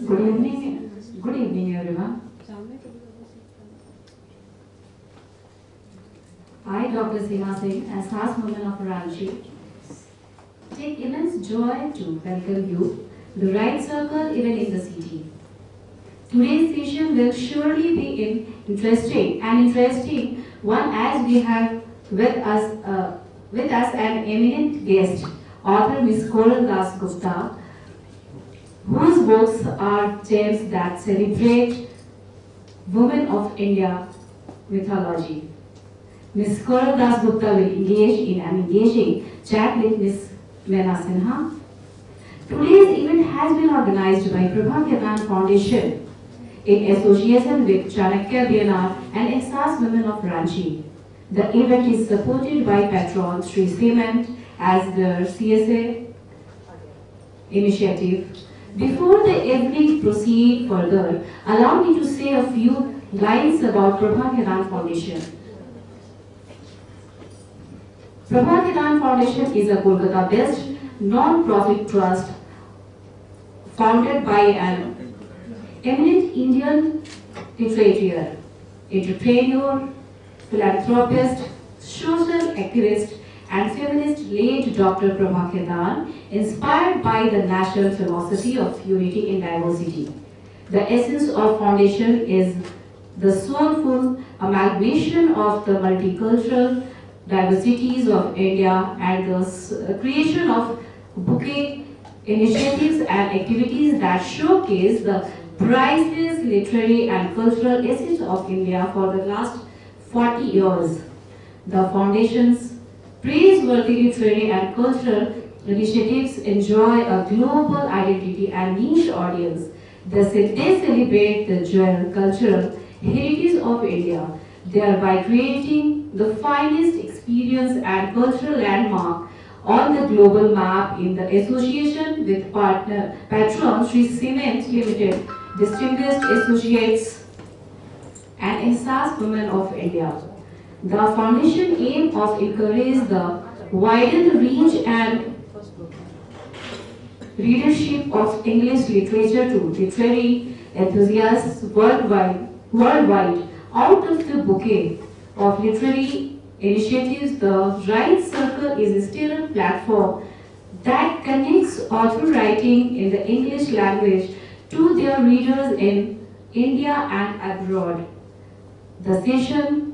Good evening everyone. I, Dr. Seema Singh, as House Woman of Ranchi, take immense joy to welcome you to the Right Circle even in the city. Today's session will surely be interesting one as we have with us an eminent guest, author Miss Koral Dasgupta, whose books are gems that celebrate women of India mythology. Ms. Koral Dasgupta will engage in an engaging chat with Ms. Meena Sinha. Today's event has been organized by Prabha Kirtan Foundation in association with Chanakya BNR and Ehsas Women of Ranchi. The event is supported by patron Sri Cement as the CSA initiative. Before the evening proceed further, allow me to say a few lines about Prabha Kirtan Foundation. Prabha Kirtan Foundation is a Kolkata-based non-profit trust founded by an eminent Indian literature, entrepreneur, philanthropist, social activist, and feminist late Dr. Prabha Kirtan, inspired by the national philosophy of unity in diversity. The essence of foundation is the soulful amalgamation of the multicultural diversities of India and the creation of bouquet initiatives and activities that showcase the priceless literary and cultural essence of India for the last 40 years. The foundation's praiseworthy literary and cultural initiatives enjoy a global identity and niche audience. They celebrate the dual cultural heritage of India, thereby creating the finest experience and cultural landmark on the global map in the association with patron Sri Cement Limited, Distinguished Associates and Ehsas Women of India. The foundation aim of encourage the widened reach and readership of English literature to literary enthusiasts worldwide. Out of the bouquet of literary initiatives, the Right Circle is still a platform that connects author writing in the English language to their readers in India and abroad. The session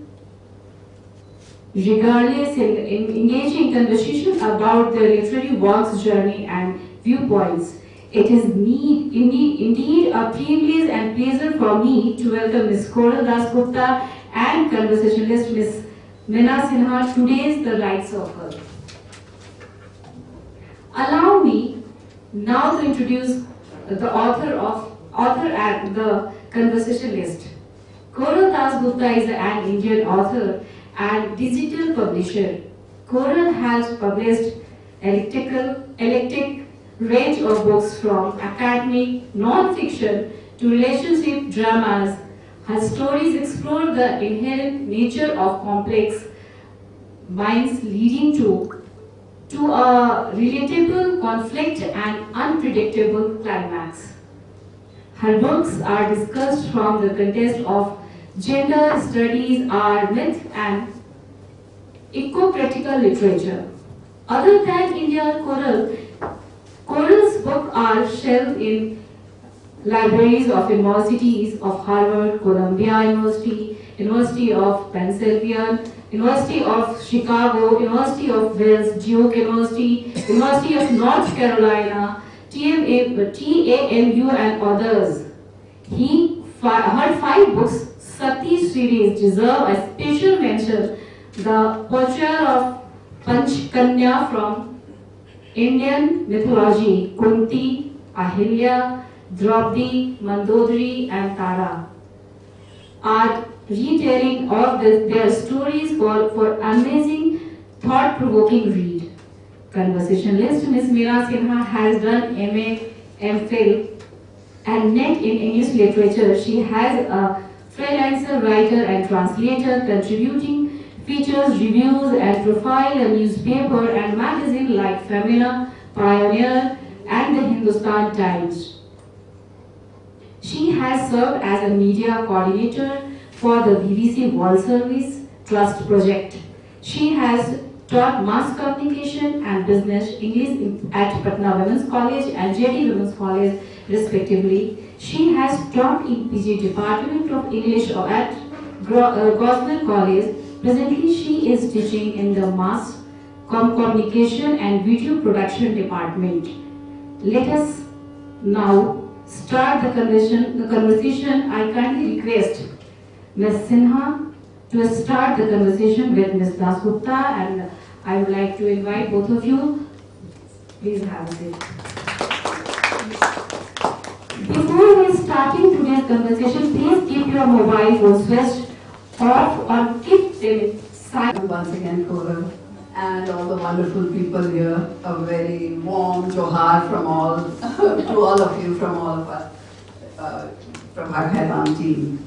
regardless in engaging conversation about their literary works, journey, and viewpoints. It is indeed a privilege and pleasure for me to welcome Ms. Koral Dasgupta and conversationalist Ms. Meena Sinha to today's The Right Circle. Allow me now to introduce the author and the conversationalist. Koral Dasgupta is an Indian author and digital publisher. Koral has published eclectic range of books from academic non-fiction to relationship dramas. Her stories explore the inherent nature of complex minds leading to a relatable conflict and unpredictable climax. Her books are discussed from the context of gender studies, art, myth, and eco-critical literature. Other than India, Koral's books are shelved in libraries of universities of Harvard, Columbia University, University of Pennsylvania, University of Chicago, University of Wales, Duke University, University of North Carolina, TAMU, and others. Her 5 books Sati series deserve a special mention. The portrayal of Panchkanya from Indian mythology, Kunti, Ahilya, Draupadi, Mandodari, and Tara are retelling of their stories for amazing, thought-provoking read. Conversationalist Ms. Meena Sinha has done MA, MPhil, and NET in English literature. She has a freelancer, writer, and translator, contributing features, reviews, and profile a newspaper and magazine like Femina, Pioneer, and the Hindustan Times. She has served as a media coordinator for the BBC World Service Trust project. She has taught mass communication and business English at Patna Women's College and JT Women's College respectively. She has taught in PG Department of English at Gosnell College. Presently, she is teaching in the Mass Communication and Video Production Department. Let us now start the conversation. I kindly request Ms. Sinha to start the conversation with Ms. Dasgupta, and I would like to invite both of you. Please have a seat. Before we starting today's conversation, please keep your mobile phones switched off or keep them silent. Once again, Koral, and all the wonderful people here. A very warm johar from all to all of you, from all of us, from our Khairan team.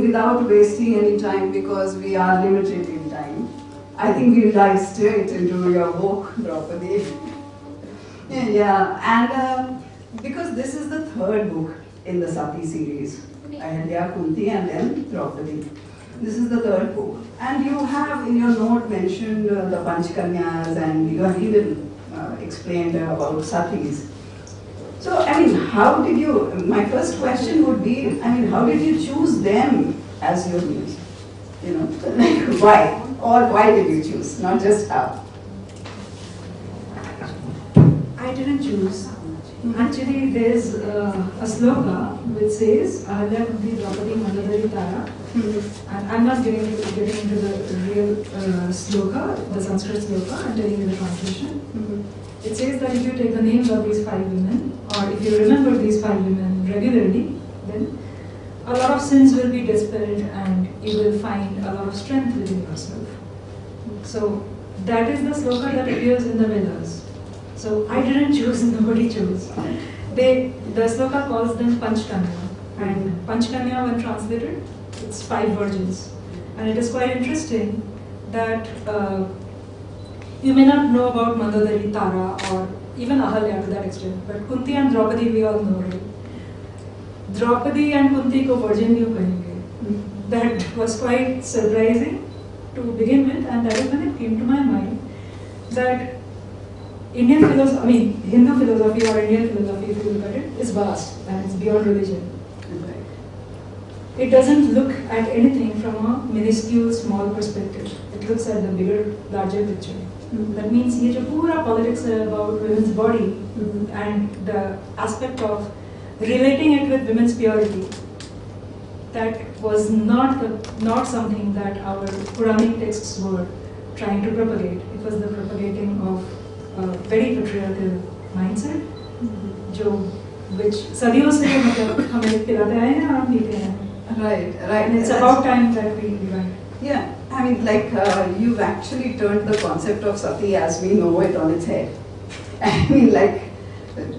Without wasting any time, because we are limited in time, I think we'll dive straight into your book, Draupadi. Because this is the third book in the Sati series. Ahalya, Kunti, and then Draupadi. This is the third book. And you have in your note mentioned the Panchkanyas, and you have even explained about Satis. So, how did you, my first question would be, how did you choose them as your muse? Why? Or why did you choose, not just how? I didn't choose. Actually, there's a sloka which says, Ahalya Kunti Draupadi Mandadari Tara. And I'm not getting into the real sloka, the Sanskrit sloka, I'm telling you the translation. It says that if you take the names of these 5 women, or if you remember these 5 women regularly, then a lot of sins will be dispelled and you will find a lot of strength within yourself. So that is the sloka that appears in the Vedas. So I didn't choose, nobody chose. The sloka calls them Panchkanya, and Panchkanya, when translated, it's 5 virgins. And it is quite interesting that you may not know about Mandadari, Tara, or even Ahalya to that extent, but Kunti and Draupadi we all know, right? Draupadi and Kunti ko virgin kyun kahenge? That was quite surprising to begin with, and that is when it came to my mind that Hindu philosophy or Indian philosophy, if you look at it, is vast and it's beyond religion. It doesn't look at anything from a minuscule, small perspective. It looks at the bigger, larger picture. That means ये जो पूरा politics है about women's body and the aspect of relating it with women's purity, that was not something that our Quranic texts were trying to propagate. It was the propagating of a very patriarchal mindset, which सदियों से हमें पिलाते आए हैं और हम पीते हैं. Right. And it's about time that we divide. Yeah, you've actually turned the concept of sati as we know it on its head.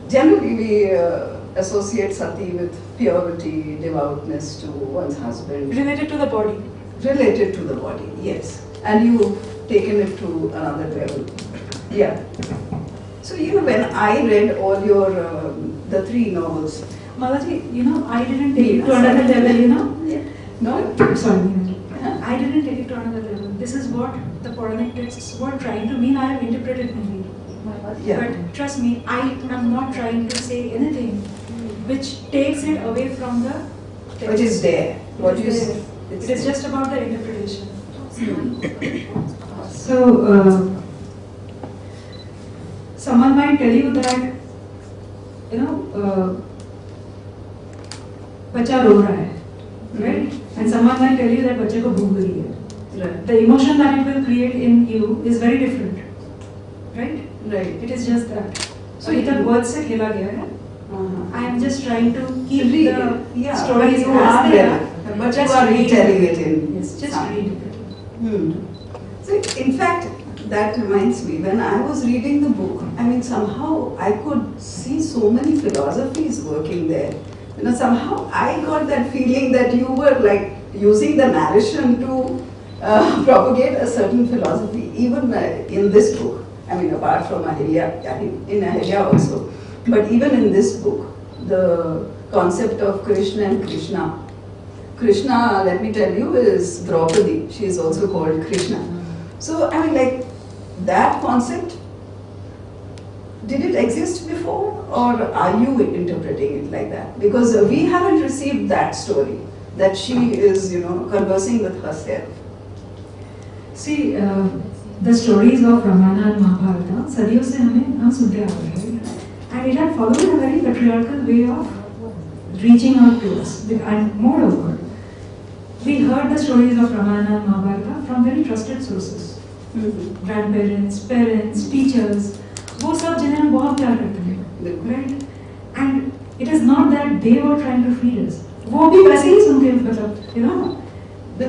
Generally we associate sati with purity, devoutness to one's husband. Related to the body. Related to the body, yes. And you've taken it to another level. Yeah. So, when I read all your, the 3 novels. Malaji, I didn't take it to another level, Yeah. No? Sorry. I didn't take it to another level. This is what the Quranic texts were trying to mean. I have interpreted maybe. Yeah. But trust me, I am not trying to say anything which takes it away from the text. Which is there. It is just about the interpretation. So, someone might tell you that, बच्चा रो रहा है, right? And someone might tell you that बच्चे को भूख लगी है. Right. The emotion that it will create in you is very different, right? Right. It is just that. So इधर words से खेला गया है. I am just trying to keep the stories as they are. But you are retelling it in. Yes, just read it. So, in fact, that reminds me, when I was reading the book, somehow I could see so many philosophies working there. Somehow I got that feeling that you were like using the narration to propagate a certain philosophy, even in this book. Apart from Ahilya, in Ahilya also. But even in this book, the concept of Krishna and Krishna. Krishna, let me tell you, is Draupadi. She is also called Krishna. So, I mean, like, that concept, did it exist before, or are you interpreting it like that? Because we haven't received that story, that she is, conversing with herself. See, the stories of Ramayana and Mahabharata, सदियों से हम सुनते आ रहे हैं, and it had followed a very patriarchal way of reaching out to us. And moreover, we heard the stories of Ramayana and Mahabharata from very trusted sources, grandparents, parents, teachers. वो सब जिन्हें हम बहुत प्यार करते हैं, right? And it is not that they were trying to feed us. वो भी वैसे ही सुनते हैं, मतलब,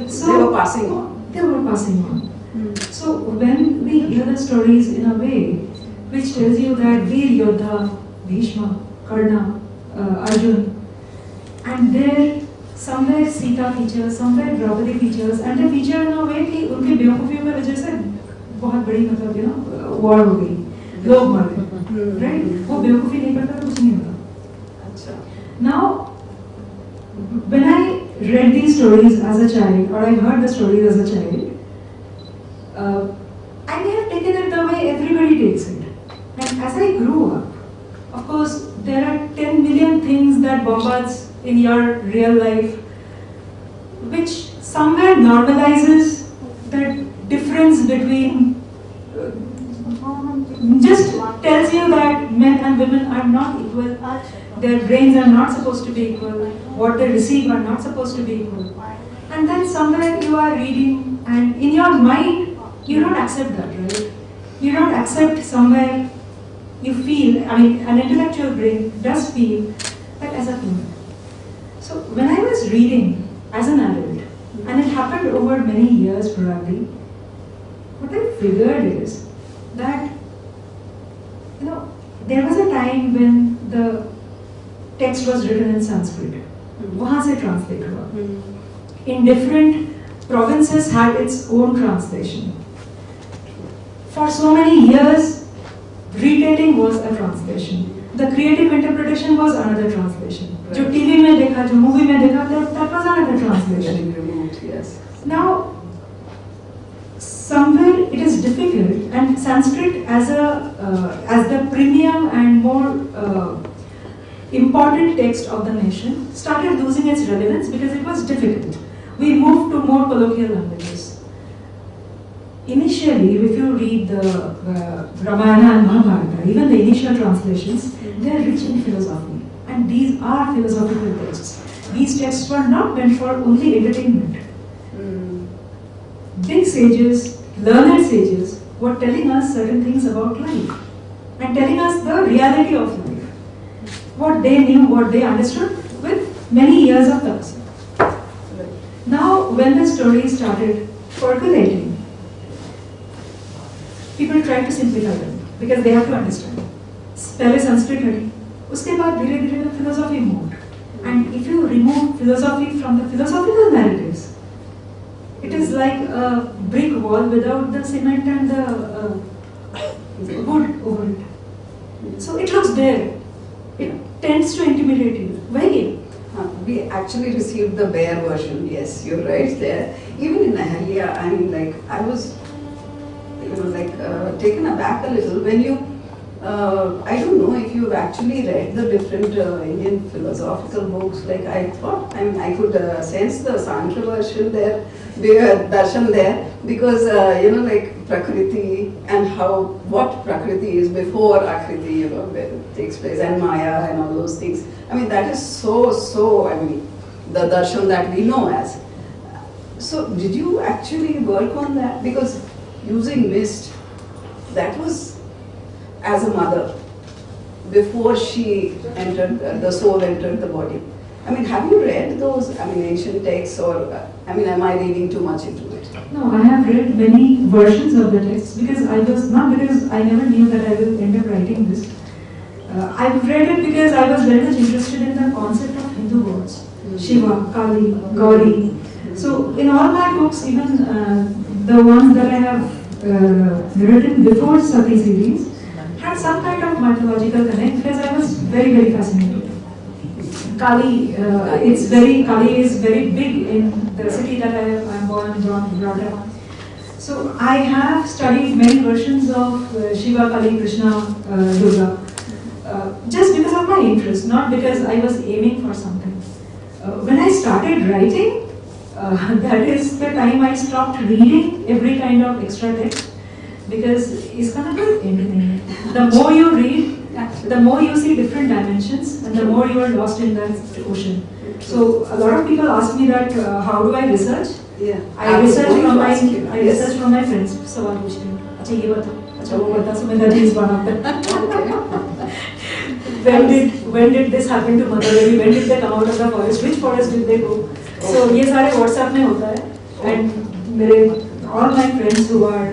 So, they were passing on. They were passing on. So when we hear the stories in a way which tells you that Veer Yodha, Bhishma, Karna, Arjun, and there somewhere Sita features, somewhere Draupadi features, and they feature in a way कि उनके बेवकूफियों की वजह से बहुत बड़ी मतलब war हो गई, लोग मर गए, right? वो बेवकूफी नहीं करता तो कुछ नहीं होता. Now, when I read these stories as a child, or I heard the stories as a child, I may have taken it the way everybody takes it. And as I grew up, of course, there are 10 million things that bombards in your real life, which somewhere normalizes the difference between, just tells you that men and women are not equal, their brains are not supposed to be equal, what they receive are not supposed to be equal. And then somewhere you are reading, and in your mind, you don't accept that, right? You don't accept somewhere, you feel, I mean, an intellectual brain does feel that as a human. So when I was reading as an adult, and it happened over many years probably, what I figured is that, there was a time when the text was written in Sanskrit. वहाँ से translate हुआ. In different provinces had its own translation. For so many years, retelling was a translation. The creative interpretation was another translation. जो TV में देखा, जो movie में देखा, that was another translation. Yes. Now, somewhere it is difficult, and Sanskrit as the premium and more important text of the nation started losing its relevance because it was difficult. We moved to more colloquial languages. Initially, if you read the Ramayana and Mahabharata, even the initial translations, they are rich in philosophy. And these are philosophical texts. These texts were not meant for only entertainment. Big sages, learned sages, were telling us certain things about life and telling us the reality of life. What they knew, what they understood with many years of tapasya. Now, when the story started percolating, people try to simplify them because they have to understand. पहले संस्कृत हटी, उसके बाद धीरे-धीरे the philosophy moved. And if you remove philosophy from the philosophical narratives, it is like a brick wall without the cement and the wood over it. So it looks bare. It tends to intimidate you. Very. We actually received the bare version. Yes, you're right there. Even in Ahalya, I mean, like, I was, taken aback a little when you. I don't know if you've actually read the different Indian philosophical books. Like, I thought, I could sense the Sankhya version there, darshan there, because Prakriti and what Prakriti is before Akriti, where it takes place, and Maya and all those things. I mean, that is so, the darshan that we know as. So, did you actually work on that? Because using mist, that was as a mother, before she entered, the soul entered the body. I mean, have you read those, ancient texts, or, am I reading too much into it? No, I have read many versions of the texts because I never knew that I will end up writing this. I've read it because I was very much interested in the concept of Hindu gods, Shiva, Kali, Gauri. So in all my books, even the ones that I have written before Sati series, had some kind of mythological connect because I was very, very fascinated. Kali, Kali is very big in the city that I am born and brought up. So I have studied many versions of Shiva, Kali, Krishna, Durga, just because of my interest, not because I was aiming for something. When I started writing, that is the time I stopped reading every kind of extra text, because it's gonna be anything. The more you read, the more you see different dimensions, and the more you are lost in that ocean. So a lot of people ask me that how do I research? Yeah. I research from my friends. सवाल पूछते हैं. अच्छा ये बता. अच्छा वो बता. So that is one of them. When did this happen to Mother Devi? When did they come out of the forest? Which forest did they go? So ये सारे WhatsApp में होता है. And all my friends who are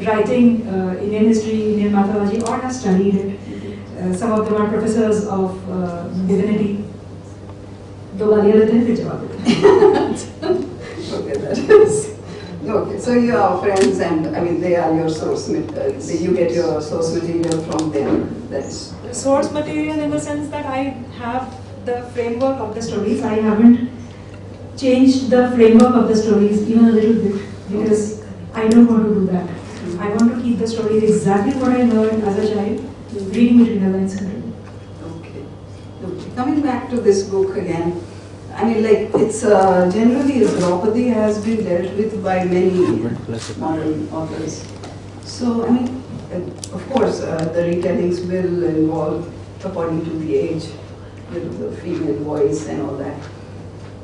writing Indian history, Indian mythology, all have studied it. Some of them are professors of divinity. दो गालियाँ देते हैं फिर जवाब देते हैं. Okay, that is. Okay, so you are friends, and I mean they are your source material. You get your source material from them. That's Source material in the sense that I have the framework of the stories. I haven't changed the framework of the stories even a little bit, because I don't want to do that. I want to keep the stories exactly what I learned as a child, reading between the lines and reading. okay. Coming back to this book again, I mean, like it's generally Draupadi has been dealt with by many modern authors. So I mean, of course, the retellings will involve according to the age, the female voice and all that.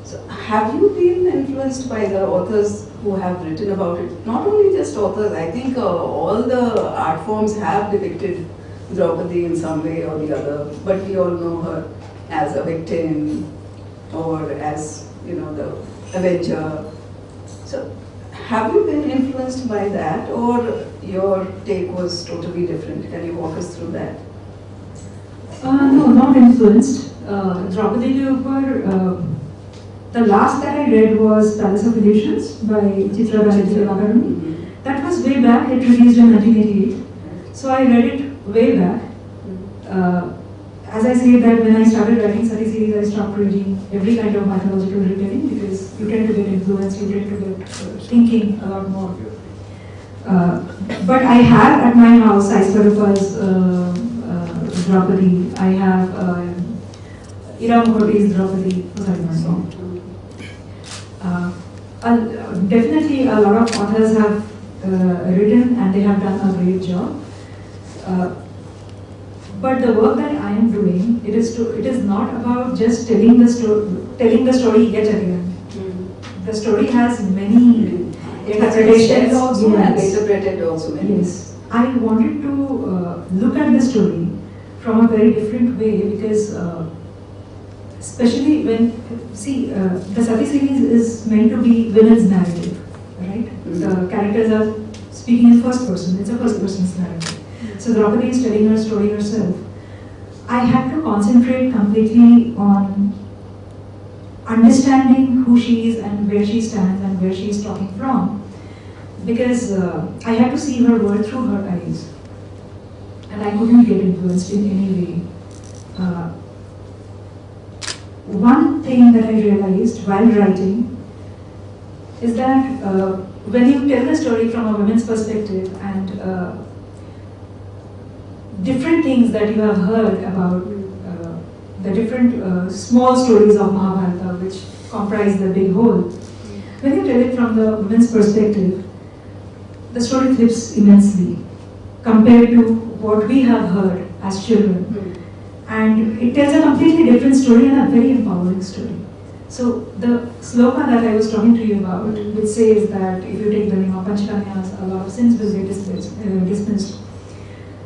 So have you been influenced by the authors who have written about it? Not only just authors, I think all the art forms have depicted Draupadi in some way or the other, but we all know her as a victim or as, you know, the avenger. So have you been influenced by that, or your take was totally different? Can you walk us through that? No, not influenced. Draupadi ke upar, the last that I read was Palace of Illusions by Chitra Banerjee. That was way back. It released in 1988. So I read it way back. As I say that when I started writing Sati series, I stopped reading every kind of mythological retelling, because you tend to get influenced, you tend to get thinking a lot more. But I have at my house Aiswarupa's Draupadi. I have Ira Mukherjee's Draupadi. Definitely a lot of authors have written and they have done a great job. But the work that I am doing, it is not about just telling the story yet again. The story has many interpretations also, and interpreted also many. Yes, I wanted to look at the story from a very different way, because especially when, see, the Sati series is meant to be women's narrative, right? The characters are speaking in first person, it's a first person's narrative. So Draupadi is telling her story herself. I had to concentrate completely on understanding who she is and where she stands and where she is talking from, because I had to see her world through her eyes, and I couldn't get influenced in any way. One thing that I realized while writing is that when you tell the story from a woman's perspective, and different things that you have heard about the different small stories of Mahabharata, which comprise the big whole, when you tell it from the woman's perspective, the story flips immensely compared to what we have heard as children. And it tells a completely different story, and a very empowering story. So the sloka that I was talking to you about, which says that if you take the name of Panchakanyas, a lot of sins will get dismissed.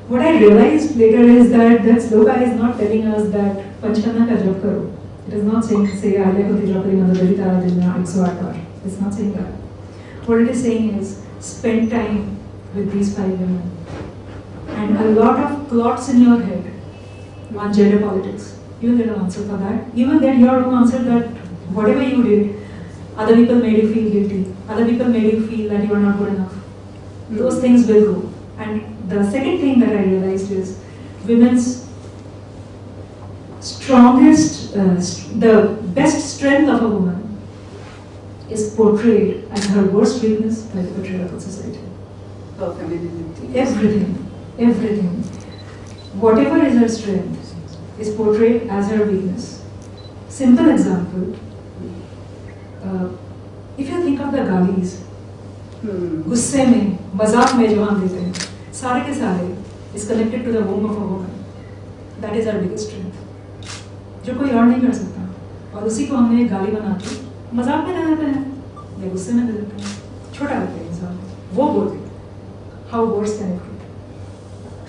What I realized later is that sloka is not telling us that Panchakanya ka jap karo. It is not saying, say, Ahlya Draupadi Madhuri Tara Dinna 108 baar. It's not saying that. What it is saying is, spend time with these 5 women. And a lot of plots in your head on gender politics, you will get an answer for that. You will get your own answer that whatever you did, other people made you feel guilty. Other people made you feel that you are not good enough. Those things will go. And the second thing that I realized is women's the best strength of a woman is portrayed as her worst weakness by the patriarchal society. Her femininity. Everything. Whatever is her strength is portrayed as her weakness. Simple example. If you think of the galis, गुस्से में, मजाक में जो हम देते हैं, सारे के सारे is connected to the womb of a woman. That is our biggest strength. जो कोई और नहीं कर सकता. और उसी को हमने एक गाली बना के मजाक में दे देते हैं, या गुस्से में दे देते हैं. छोटा करते हैं इंसान. वो बोलते हैं. How worse can it be?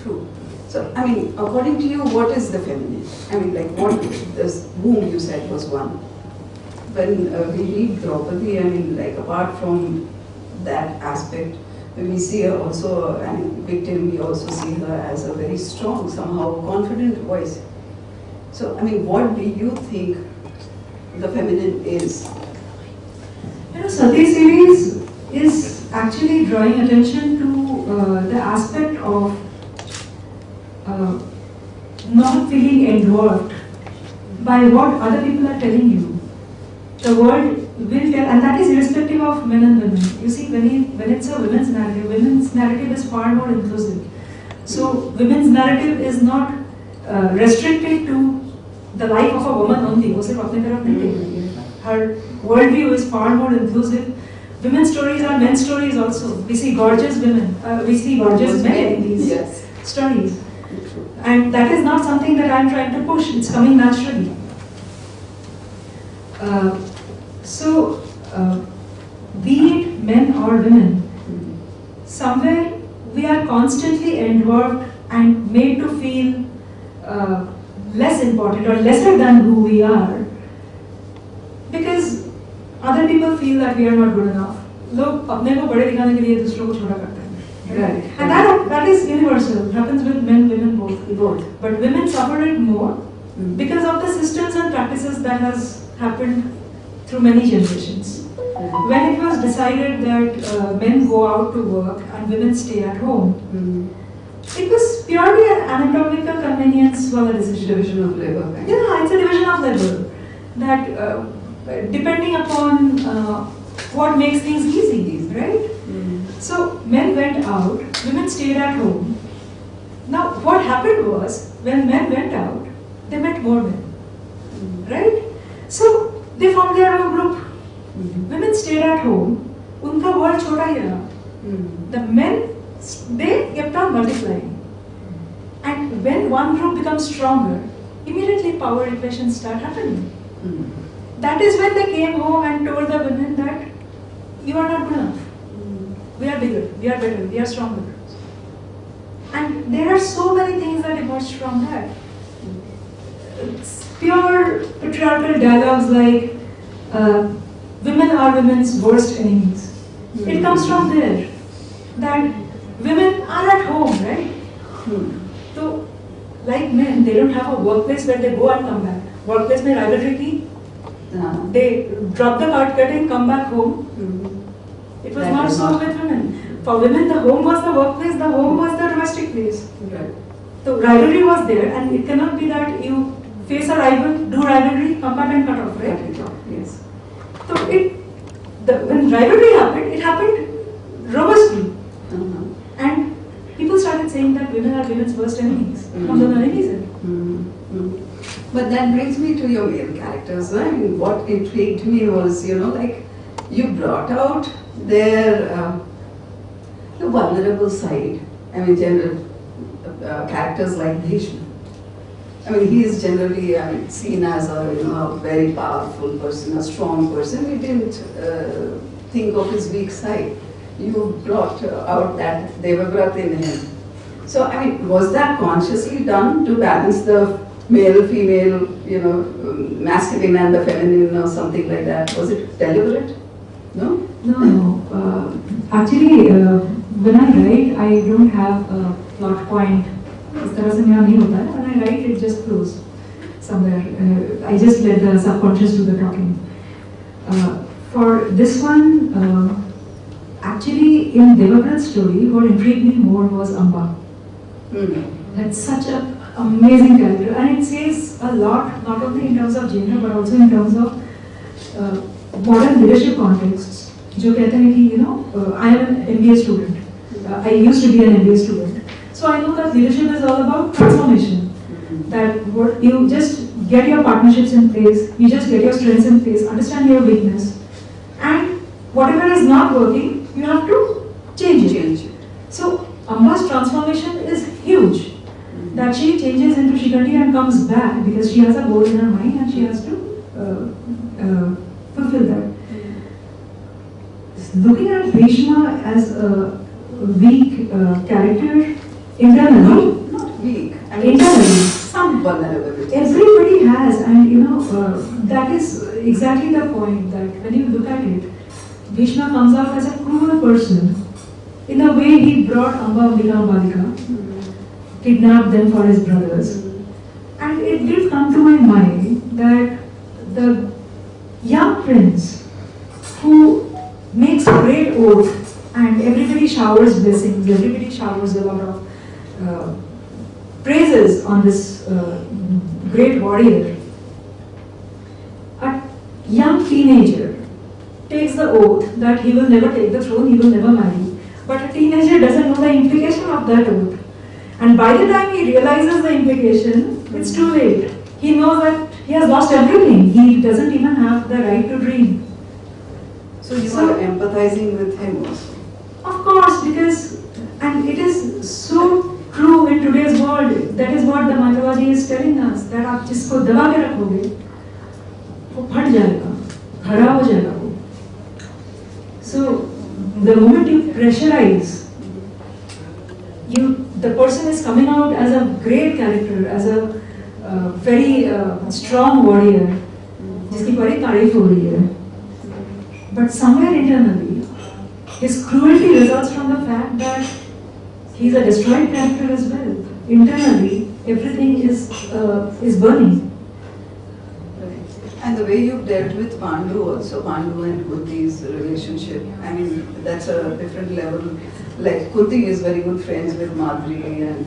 True. So, I mean, according to you, what is the feminine? I mean, like, what this womb you said was one. When we read Draupadi, I mean, like, apart from that aspect, when we see her also a victim, we also see her as a very strong, somehow confident voice. So, I mean, what do you think the feminine is? You know, Sati series is actually drawing attention to the aspect of not feeling enveloped by what other people are telling you. The world will tell, and that is irrespective of men and women. You see, when it's a women's narrative is far more inclusive. So, women's narrative is not restricted to the life of a woman only. वो सिर्फ अपने तरफ नहीं देखती है. Her worldview is far more inclusive. Women's stories are men's stories also. We see gorgeous women, we see gorgeous men in these stories. And that is not something that I am trying to push, it's coming naturally. Be it men or women, somewhere we are constantly involved and made to feel less important or lesser than who we are, because other people feel that we are not good enough. लोग अपने को बड़े दिखाने के लिए दूसरों को छोटा करते हैं. Right. And that is universal. It happens with men, women, both. But women suffer it more because of the systems and practices that has happened through many generations. When it was decided that men go out to work and women stay at home, it was purely an anatomical convenience for the decision. Division of labor. Right? Yeah, it's a division of labor. That depending upon what makes things easy, right? So men went out, women stayed at home. Now what happened was, when men went out, they met more men, right? So they formed their own group. Women stayed at home, उनका world छोटा ही रहा. The men, they kept on multiplying. And when one group becomes stronger, immediately power equations start happening. That is when they came home and told the women that you are not good enough. We are bigger, we are better, we are stronger. And there are so many things that emerged from that. It's pure patriarchal dialogues like women are women's worst enemies. It comes from there. That women are at home, right? So, like men, they don't have a workplace where they go and come back. Workplace mein rivalry ki, they drop the card cutting, come back home. It was not so with women. For women, the home was the workplace, the home was the domestic place. Right. So rivalry was there, and it cannot be that you face a rival, do rivalry, come back and cut off, right? Yes. So when rivalry happened, it happened robustly. And people started saying that women are women's worst enemies. हम दोनों enemies हैं. But that brings me to your male characters. I mean, what intrigued me was, like, you brought out their the vulnerable side. I mean, general characters like Bhishma. I mean, he is generally seen as a very powerful person, a strong person. We didn't think of his weak side. You brought out that Devavrat in him. So, I mean, was that consciously done to balance the male, female, masculine and the feminine or something like that? Was it deliberate? No? No. Actually, when I write, I don't have a plot point. इस तरह से मेरा नहीं होता है. When I write, it just flows somewhere. I just let the subconscious do the talking. For this one, actually, in Devavrat's story, what intrigued me more was Amba. That's such a amazing character, and it says a lot, not only in terms of gender but also in terms of modern leadership contexts. जो कहते हैं कि I am an MBA student. I used to be an MBA student, so I know that leadership is all about transformation. That what you just get your partnerships in place, you just get your strengths in place, understand your weakness, and whatever is not working, you have to change it. So Amba's transformation is huge. That she changes into Shikhandi and comes back because she has a goal in her mind and she has to fulfill that. Looking at Bhishma as a weak character internally, Not weak. I mean, internally, some vulnerability. everybody has, and that is exactly the point, that when you look at it, Bhishma comes off as a cruel person in the way he brought Amba, Ambika, Ambalika, kidnapped them for his brothers. And it did come to my mind that the young prince who makes great oath and everybody showers blessings, everybody showers a lot of praises on this great warrior. A young teenager takes the oath that he will never take the throne, he will never marry. But a teenager doesn't know the implication of that oath. And by the time he realizes the implication, it's too late. He knows that he has lost everything. He doesn't even have the right to dream. So you are empathizing with him also. Of course, because, and it is so true in today's world. That is what the Mayavadi is telling us, that आप जिसको दबा के रखोगे, वो फट जाएगा, खड़ा हो जाएगा वो. So the moment you pressurize, the person is coming out as a great character, as a very strong warrior, जिसकी बड़ी तारीफ हो रही है. But somewhere internally, his cruelty results from the fact that he is a destroyed character as well. Internally, everything is burning. And the way you've dealt with Pandu also, Pandu and Kunti's relationship, I mean, that's a different level. Like, Kunti is very good friends with Madhuri, and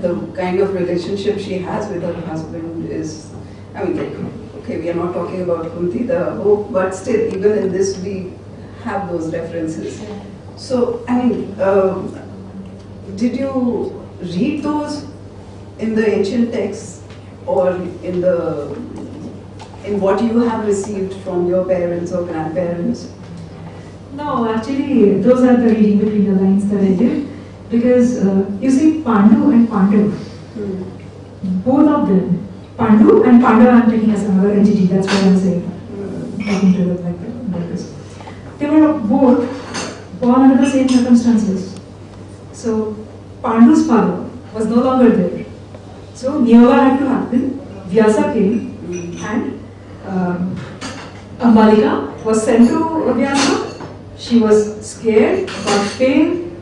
the kind of relationship she has with her husband is, I mean, like, okay, we are not talking about Kunti, but still, even in this, we have those references. So, I mean, did you read those in the ancient texts or in what you have received from your parents or grandparents? No, actually, those are the reading between the lines that I did. Because, you see, Pandu and Pandav, both of them, Pandu and Pandav I'm taking as another entity, that's what I'm saying, talking to them like this. They were both born under the same circumstances. So, Pandu's father was no longer there. So, Niyoga had to happen, Vyasa came, and Ambalika was sent to Vyasa. She was scared, got pain.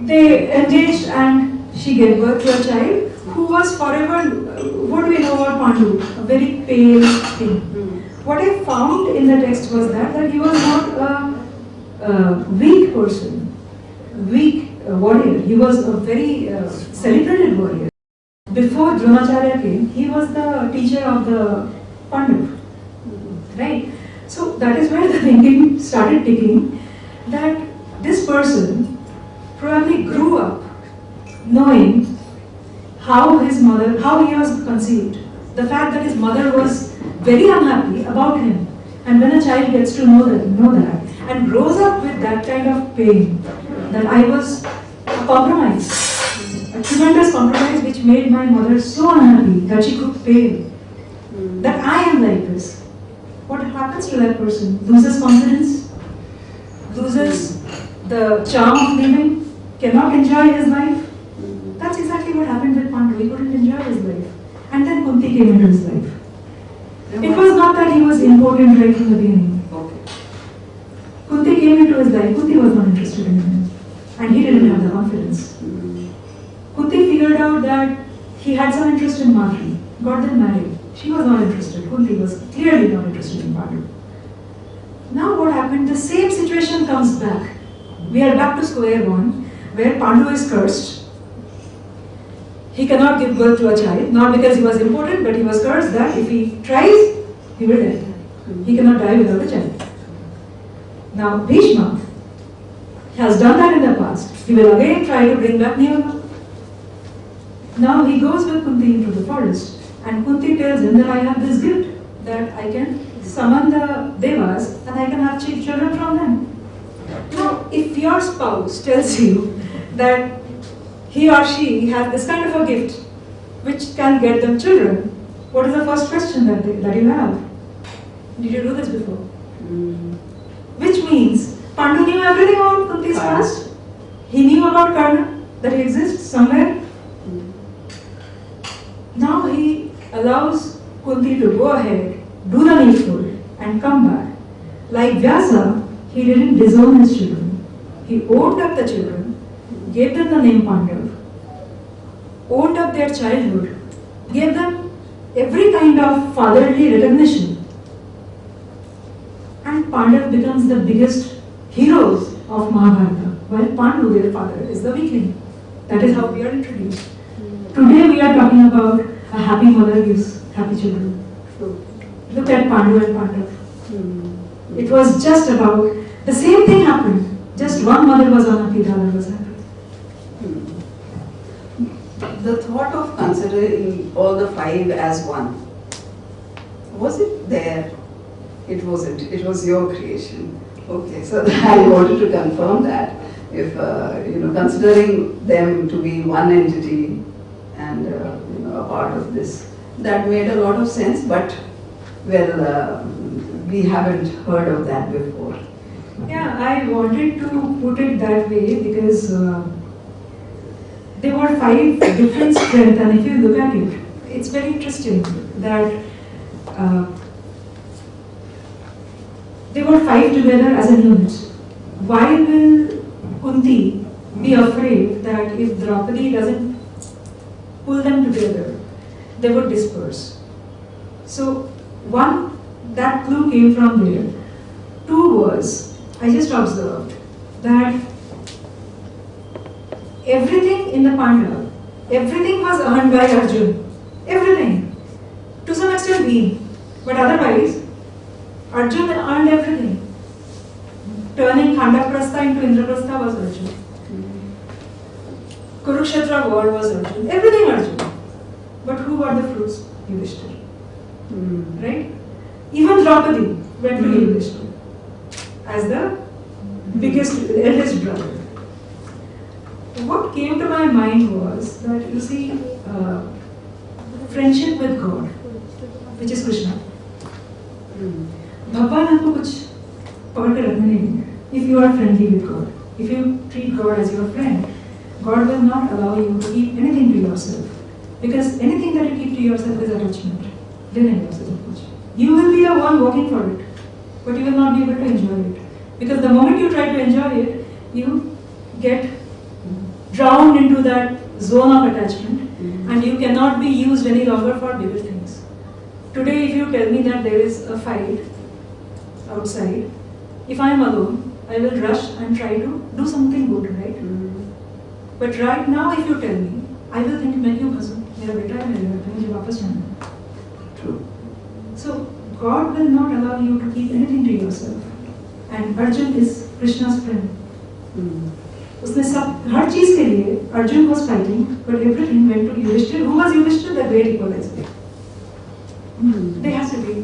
They engaged and she gave birth to a child who was forever, what do we know about Pandu? A very pale thing. What I found in the text was that he was not a weak person, weak warrior. He was a very celebrated warrior. Before Dronacharya came, he was the teacher of the Pandu, right? So that is where the thinking started ticking, that this person probably grew up knowing how he was conceived. The fact that his mother was very unhappy about him. And when a child gets to know that and grows up with that kind of pain, that I was a compromise, a tremendous compromise which made my mother so unhappy that she could fail, that I am like this. What happens to that person? Loses confidence, loses the charm of living, cannot enjoy his life. That's exactly what happened with Pandu. He couldn't enjoy his life. And then Kunti came into his life. It was not that he was important right from the beginning. Okay. Kunti came into his life. Kunti was not interested in him. And he didn't have the confidence. Kunti figured out that he had some interest in Madhuri, got them married. She was not interested. Kunti was clearly not interested in Pandu. Now what happened? The same situation comes back. We are back to square one, where Pandu is cursed. he cannot give birth to a child, not because he was important, but he was cursed that if he tries, he will die. He cannot die without a child. Now, Bhishma has done that in the past. He will again try to bring back Niyama. Now he goes with Kunti into the forest, and Kunti tells him that I have this gift, that I can summon the devas and I can have children from them. Now, if your spouse tells you that he or she has this kind of a gift which can get them children, what is the first question that you have? Did you do this before? Which means Pandu knew everything about Kunti's past. He knew about Karna, that he exists somewhere. Now he allows Kunti to go ahead, do the needful, and come back. Like Vyasa, he didn't disown his children. He owned up the children, gave them the name Pandav, owned up their childhood, gave them every kind of fatherly recognition. And Pandav becomes the biggest heroes of Mahabharata, while Pandu, their father, is the weakling. That is how we are introduced. Today we are talking about a happy mother gives happy children. Look at Pandu and Pandav. It was just about, the same thing happened. Just one mother was unhappy, the other was happy. The thought of considering all the five as one, was it there? It wasn't. It was your creation. Okay, so I wanted to confirm that. If considering them to be one entity and a part of this, that made a lot of sense. But well, we haven't heard of that before. Yeah, I wanted to put it that way because there were five different strengths, and if you look at it, it's very interesting that they were five together as a unit. Why will Kunti be afraid that if Draupadi doesn't pull them together, they would disperse? So, one, that clue came from there. Two was, I just observed that everything in the Pandava, everything was earned by Arjun. Everything. To some extent Bhim. But otherwise, Arjun earned everything. Turning Khandaprastha into Indraprastha was Arjun. Kurukshetra war was Arjun. Everything Arjun. But who got the fruits? Yudhishthira. Right? Even Draupadi went to Yudhishthira as the biggest, eldest brother. What came to my mind was that, you see, friendship with God, which is Krishna. भगवान आपको कुछ पकड़ के रखने नहीं देंगे. If you are friendly with God, if you treat God as your friend, God will not allow you to keep anything to yourself. Because anything that you keep to yourself is attachment. You will be the one working for it, but you will not be able to enjoy it. Because the moment you try to enjoy it, you get drowned into that zone of attachment, and you cannot be used any longer for bigger things. Today, if you tell me that there is a fight outside, if I am alone, I will rush and try to do something good, right? But right now, if you tell me, I will think, मैं क्यों फंसूं? मेरा बेटा है, मेरे घर पे मुझे वापस जाना है. True. So God will not allow you to keep anything to yourself. And Arjun is Krishna's friend. उसने सब हर चीज के लिए Arjun was fighting, but everything went to Yudhishthira. Who was Yudhishthira? The great equalizer. They have to be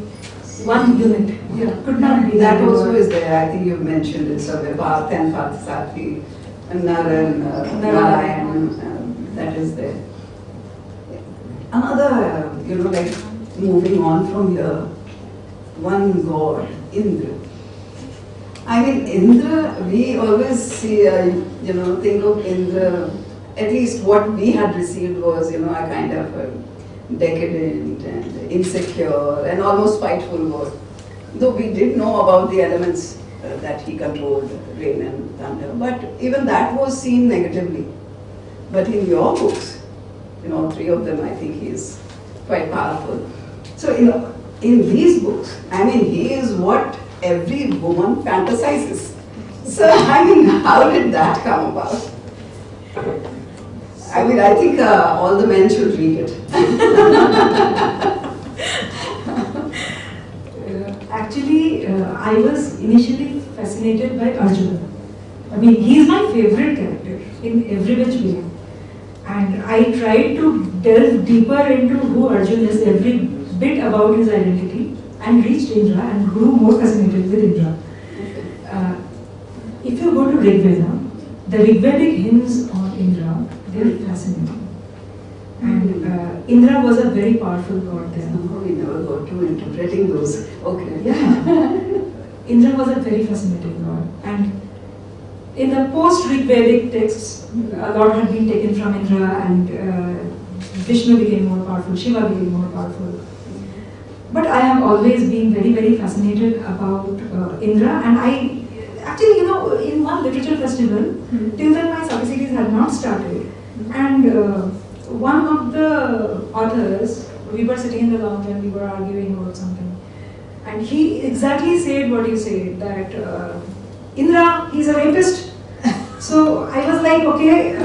one unit. Yeah, could not be that also is there. I think you've mentioned it somewhere. Parth and Parthasarathi, and Narayan, that is there. Another, like moving on from here, one god, Indra. I mean, Indra, we always see, think of Indra, at least what we had received was, a kind of decadent and insecure and almost spiteful god. Though we did know about the elements that he controlled, rain and thunder, but even that was seen negatively. But in your books, all three of them, I think he is quite powerful. So, in these books, I mean, he is what every woman fantasizes. So, I mean, how did that come about? I mean, I think all the men should read it. Actually, I was initially fascinated by Arjuna. I mean, he is my favorite character in every which way. And I tried to delve deeper into who Arjun is, every bit about his identity, and reached Indra and grew more fascinated with Indra. If you go to Rigveda, the Rigvedic hymns on Indra, they are fascinating. And Indra was a very powerful god there. Somehow we never got to interpreting those. Okay. Yeah. Indra was a very fascinating god. And in the post-Rigvedic texts, a lot had been taken from Indra, and Vishnu became more powerful, Shiva became more powerful. But I have always been very, very fascinated about Indra, and I actually, in one literature festival, till then my Saga series had not started, and one of the authors, we were sitting in the lounge and we were arguing about something, and he exactly said what you said, that Indra, he's a rapist. So I was like, okay,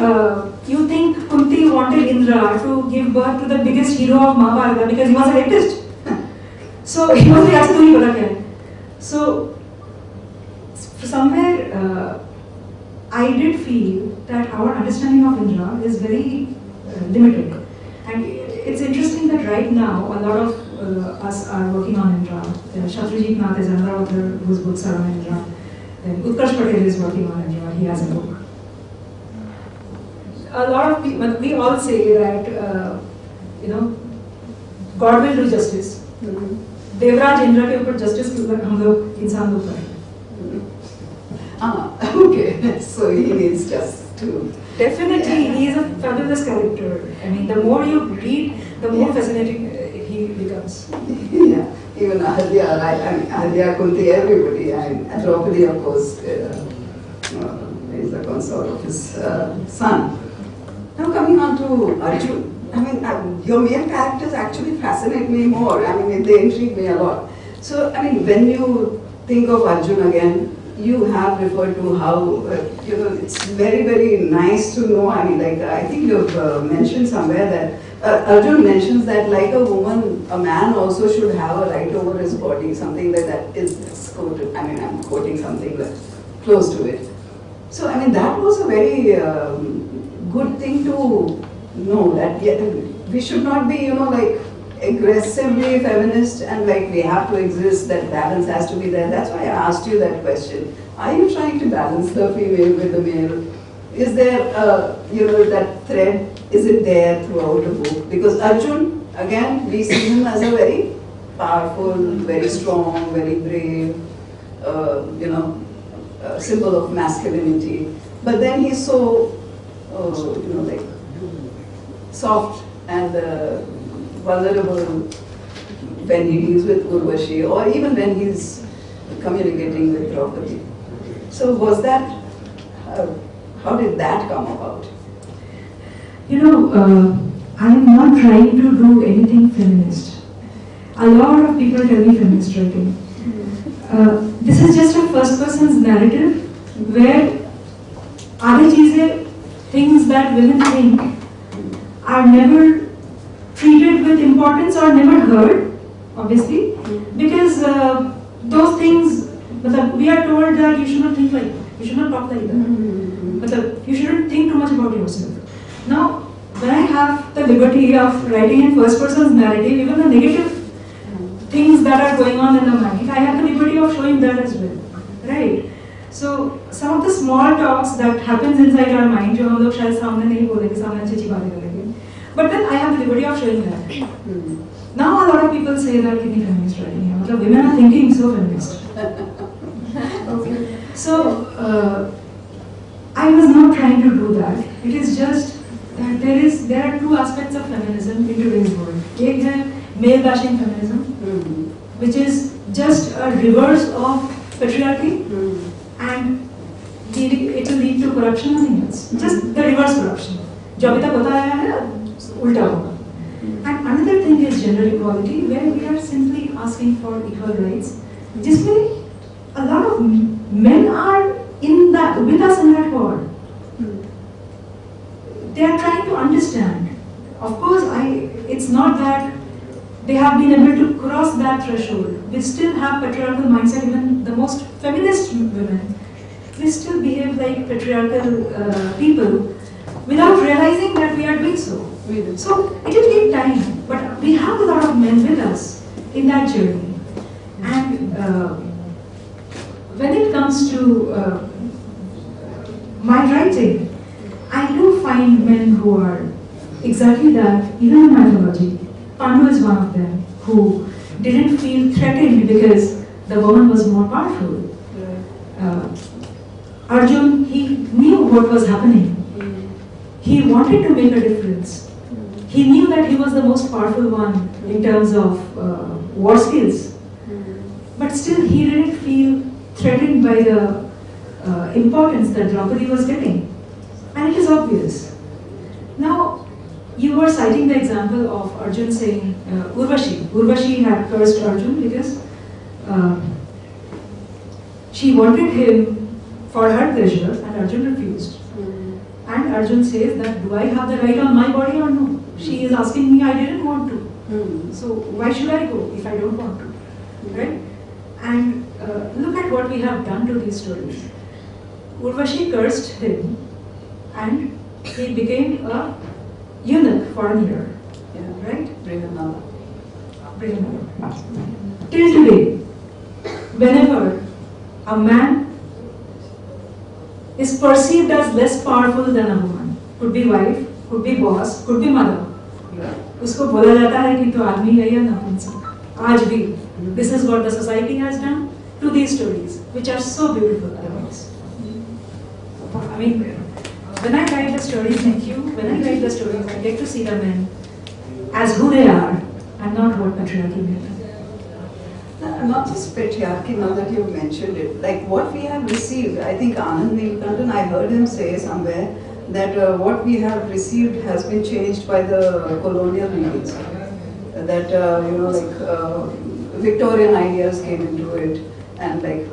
you think Kunti wanted Indra to give birth to the biggest hero of Mahabharata because he was a rapist? So he was like, so somewhere I did feel that our understanding of Indra is very limited. And it's interesting that right now a lot of us are working on Indra. Shatrujit Nath is another author whose books are on Indra. Then Utkarsh Patel is working on Indra, he has a book. A lot of people, we all say that, God will do justice. Devraj Indra के ऊपर justice हम लोग इंसान लोग करें. Okay, so he needs just to. Definitely, he is a fabulous character. I mean, the more you read, the more fascinating he becomes. Yeah, even Ahalya, right? I mean, Ahalya, Kunti, everybody. And Draupadi, of course, is the consort of his son. Now coming on to Arjun. I mean, your male characters actually fascinate me more. I mean, they intrigue me a lot. So, I mean, when you think of Arjun again, you have referred to how, it's very, very nice to know. I mean, like, I think you've mentioned somewhere that Arjun mentions that, like a woman, a man also should have a right over his body, something like that is quoted. I mean, I'm quoting something that's close to it. So, I mean, that was a very good thing to know, that we should not be, like, aggressively feminist and like we have to exist, that balance has to be there. That's why I asked you that question. Are you trying to balance the female with the male? Is there, that thread, is it there throughout the book? Because Arjun, again, we see him as a very powerful, very strong, very brave, symbol of masculinity. But then he's so, like, soft and vulnerable when he deals with Urvashi, or even when he's communicating with Draupadi. So was that, how did that come about? I am not trying to do anything feminist. A lot of people tell me feminist writing. This is just a first person's narrative where other things that women think are never treated with importance or never heard, obviously, because those things, we are told that you should not think like that, you should not talk like that, you shouldn't think too much about yourself. Now, when I have the liberty of writing in first person's narrative, even the negative things that are going on in the mind, I have the liberty of showing that as well, right? So, some of the small talks that happens inside our mind, जो हम लोग शायद सामने नहीं बोलेंगे, सामने अच्छी बातें करेंगे. But then I have the liberty of showing that. Now a lot of people say that kitni feminist writing hai. Matlab women are thinking so feminist. Okay. So I was not trying to do that. It is just that there are two aspects of feminism in today's world. एक है male bashing feminism, which is just a reverse of patriarchy, and it will lead to corruption, nothing else. Just the reverse corruption. जो अभी तक होता आया है ulta hoga. And another thing is gender equality, where we are simply asking for equal rights. Jisme a lot of men are with us in that war. they are trying to understand. Of course, it's not that they have been able to cross that threshold. We still have patriarchal mindset, even the most feminist women. We still behave like patriarchal people without realizing that we are doing so. So it will take time, but we have a lot of men with us in that journey. And when it comes to my writing, I do find men who are exactly that, even in mythology. Pandu is one of them, who didn't feel threatened because the woman was more powerful. Arjun, he knew what was happening. He wanted to make a difference. He knew that he was the most powerful one in terms of war skills. But still, he didn't feel threatened by the importance that Draupadi was getting. And it is obvious. Now, you were citing the example of Arjun saying, Urvashi. Urvashi had cursed Arjun because she wanted him for her pleasure and Arjun refused. And Arjun says that, do I have the right on my body or no? She is asking me, I didn't want to. So why should I go if I don't want to? Right? And look at what we have done to these stories. Urvashi cursed him and he became a eunuch for a year. Yeah. Right? Brihanala. Till today, whenever a man is perceived as less powerful than a woman, could be wife, could be boss, could be mother, उसको बोला जाता है कि तो आदमी है या नपुंसक. आज भी, this is what the society has done to these stories, which are so beautiful otherwise. I mean, when I write the stories, thank you, when I write the stories, I get to see the men as who they are and not what patriarchy made them. Not just patriarchy, now that you've mentioned it, like what we have received, I think Anand Neelakantan, I heard him say somewhere that what we have received has been changed by the colonial readings. That, Victorian ideas came into it, and I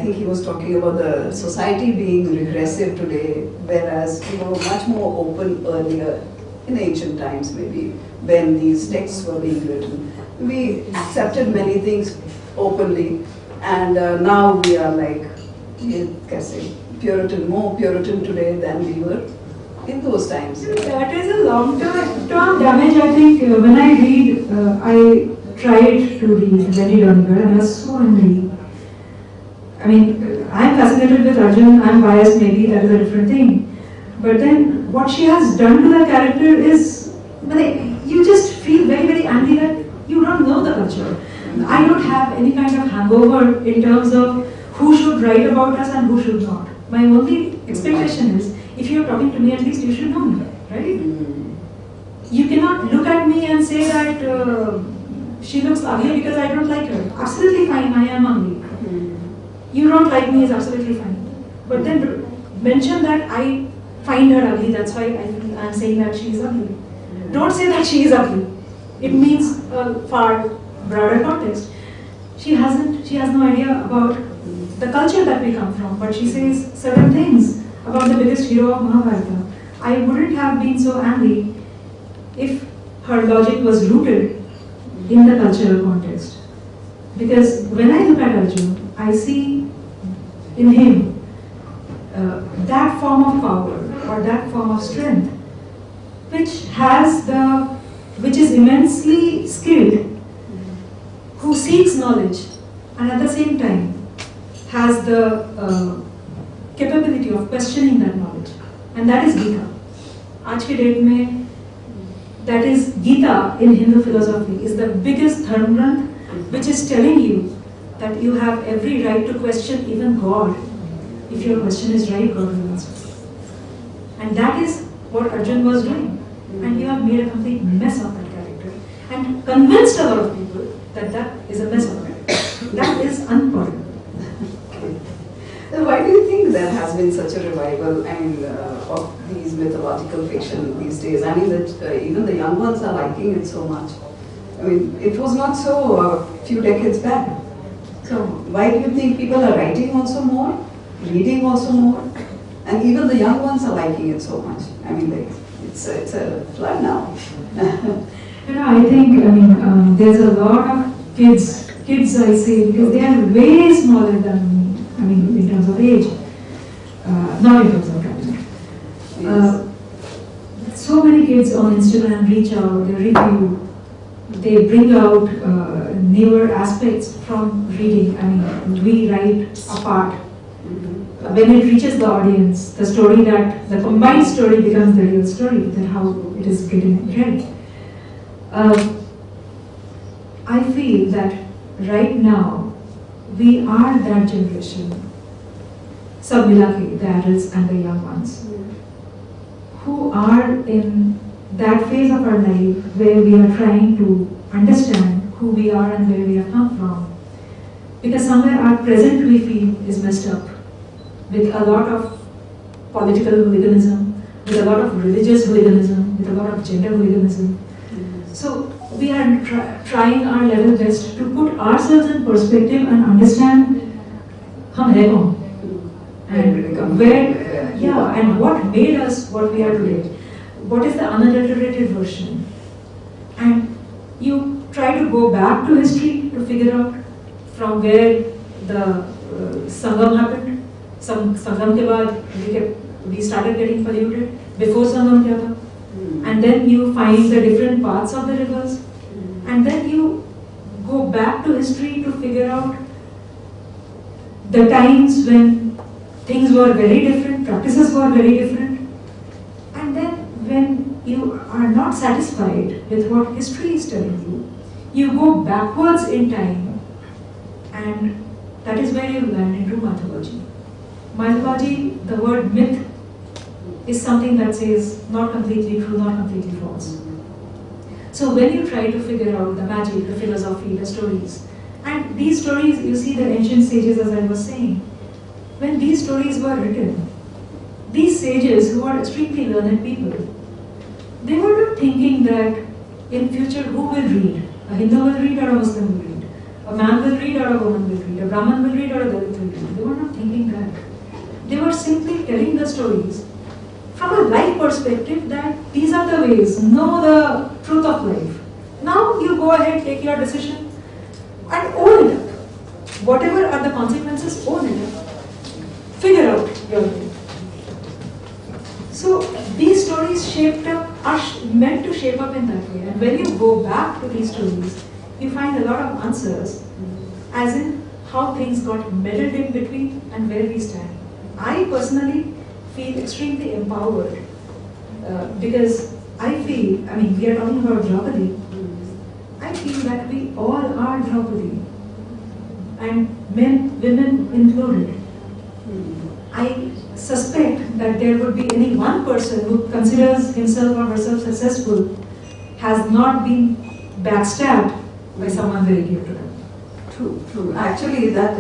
think he was talking about the society being regressive today, whereas we were much more open earlier, in ancient times maybe, when these texts were being written. We accepted many things openly, and now we are like, Puritan, more Puritan today than we were in those times. That is a long-term damage. I think when I read, I tried to read Lady Doniger and I was so angry. I mean, I am fascinated with Arjun, I am biased maybe, that is a different thing. But then what she has done to the character is, you just feel very, very angry that you don't know the culture. I don't have any kind of hangover in terms of who should write about us and who should not. My only expectation is, if you're talking to me, at least you should know me, right? You cannot look at me and say that she looks ugly because I don't like her. Absolutely fine, I am ugly. You don't like me is absolutely fine. But then mention that I find her ugly, that's why I'm saying that she is ugly. Don't say that she is ugly. It means a far broader context. She has no idea about the culture that we come from, but she says certain things about the biggest hero of Mahabharata. I wouldn't have been so angry if her logic was rooted in the cultural context. Because when I look at Arjun, I see in him that form of power or that form of strength which is immensely skilled, who seeks knowledge and at the same time has the capability of questioning that knowledge, and that is Gita. Aaj ke date mein, that is Gita in Hindu philosophy is the biggest dharma granth, which is telling you that you have every right to question even God. If your question is right, God will answer. And that is what Arjun was doing. And you have made a complete mess of that character and convinced a lot of people that that is a mess of it. That is unpardonable. So why do you think there has been such a revival of these mythological fiction these days? I mean, that even the young ones are liking it so much. I mean, it was not so a few decades back. So why do you think people are writing also more, reading also more, And even the young ones are liking it so much. I mean, like, it's a flood now. You know, I think, there's a lot of kids I say, because they are way smaller than me, in terms of age, not in terms of academic. So many kids on Instagram reach out, they review, they bring out newer aspects from reading. We write apart. When it reaches the audience, the combined story becomes the real story, that how it is getting read. I feel that right now, we are that generation, sab mila ke, the adults and the young ones, who are in that phase of our life where we are trying to understand who we are and where we have come from. Because somewhere our present, we feel, is messed up, with a lot of political hooliganism, with a lot of religious hooliganism, with a lot of gender hooliganism. So we are trying our level best to put ourselves in perspective and understand hum hai kaun, and and what made us what we are today. What is the unadulterated version? And you try to go back to history to figure out from where the Sangam happened. Sangam ke baad we started getting polluted. Before Sangam kya tha? And then you find the different parts of the rivers. And then you go back to history to figure out the times when things were very different, practices were very different. And then when you are not satisfied with what history is telling you, you go backwards in time, and that is where you land into mythology. Mythology, the word myth, is something that says not completely true, not completely false. So when you try to figure out the magic, the philosophy, the stories, and these stories, you see the ancient sages, as I was saying, when these stories were written, these sages who are extremely learned people, they were not thinking that in future who will read? A Hindu will read or a Muslim will read? A man will read or a woman will read? A Brahman will read or a Dalit will read? They were not thinking that. They were simply telling the stories from a life perspective, that these are the ways, know the truth of life. Now you go ahead, take your decision and own it up. Whatever are the consequences, own it up. Figure out your way. So these stories are meant to shape up in that way. And when you go back to these stories, you find a lot of answers, as in how things got meddled in between and where we stand. I personally feel extremely empowered because I feel, we are talking about Draupadi. I feel that we all are Draupadi, and men, women included. I suspect that there would be any one person who considers himself or herself successful has not been backstabbed by someone very dear to them. True. Actually, that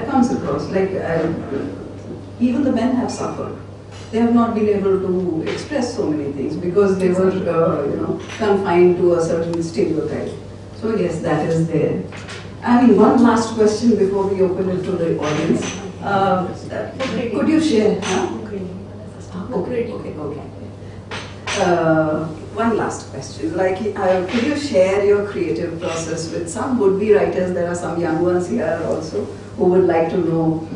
comes across. Even the men have suffered. They have not been able to express so many things because they were, confined to a certain stereotype. So yes, that is there. One last question before we open it to the audience. Could you share? Okay. One last question. Could you share your creative process with some would-be writers? There are some young ones here also who would like to know.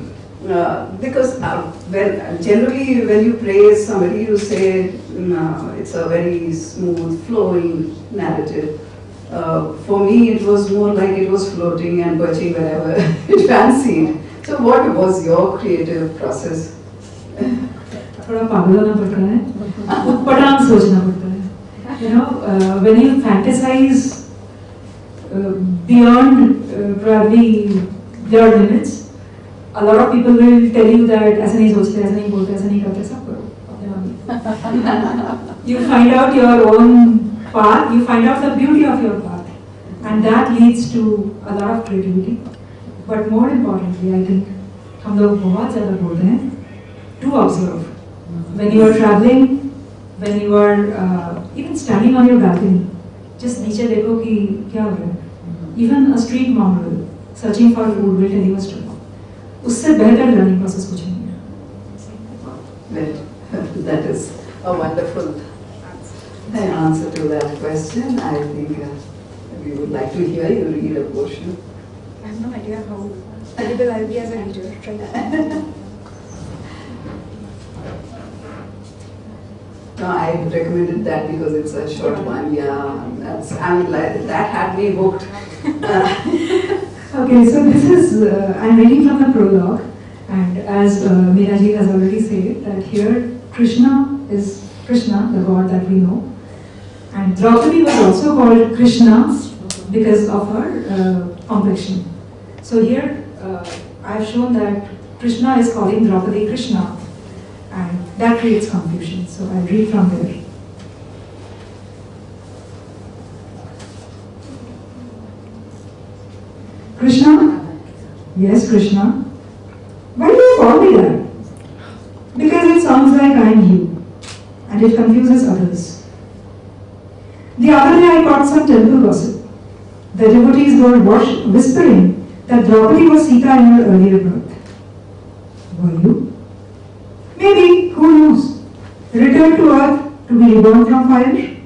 Because generally when you praise somebody, you say it's a very smooth, flowing narrative. For me, it was more like it was floating and perching wherever it fancied. So what was your creative process? थोड़ा पागल होना पड़ता है, उटपटांग सोचना पड़ता है. When you fantasize beyond probably your limits, a lot of people will tell you that ऐसा नहीं सोचते, ऐसा नहीं बोलते, ऐसा नहीं करते, सब करो अपने मन. You find out your own path, you find out the beauty of your path, and that leads to a lot of creativity. But more importantly, I think हम लोग बहुत ज़्यादा बोलते हैं to observe. When you are traveling, when you are even standing on your balcony, just नीचे देखो कि क्या हो रहा है. Even a street mongrel searching for food will tell you a story. उससे बेहतर लर्निंग प्रोसेस कुछ नहीं है. Well, that is a wonderful answer to that question. I think we would like to hear you read a portion. I have no idea how terrible I'll be as a reader. Try. No, I recommended that because it's a short one. Yeah, I mean, that had me hooked. Okay, so this is, I'm reading from the prologue, and as Meeraji has already said, that here Krishna is Krishna, the god that we know, and Draupadi was also called Krishna because of her complexion. So here I've shown that Krishna is calling Draupadi Krishna, and that creates confusion. So I'll read from there. Krishna? Yes, Krishna. Why do you call me that? Because it sounds like I'm you, and it confuses others. The other day I caught some temple gossip. The devotees were whispering that Draupadi was Sita in her earlier birth. Were you? Maybe, who knows? Returned to earth to be reborn from fire?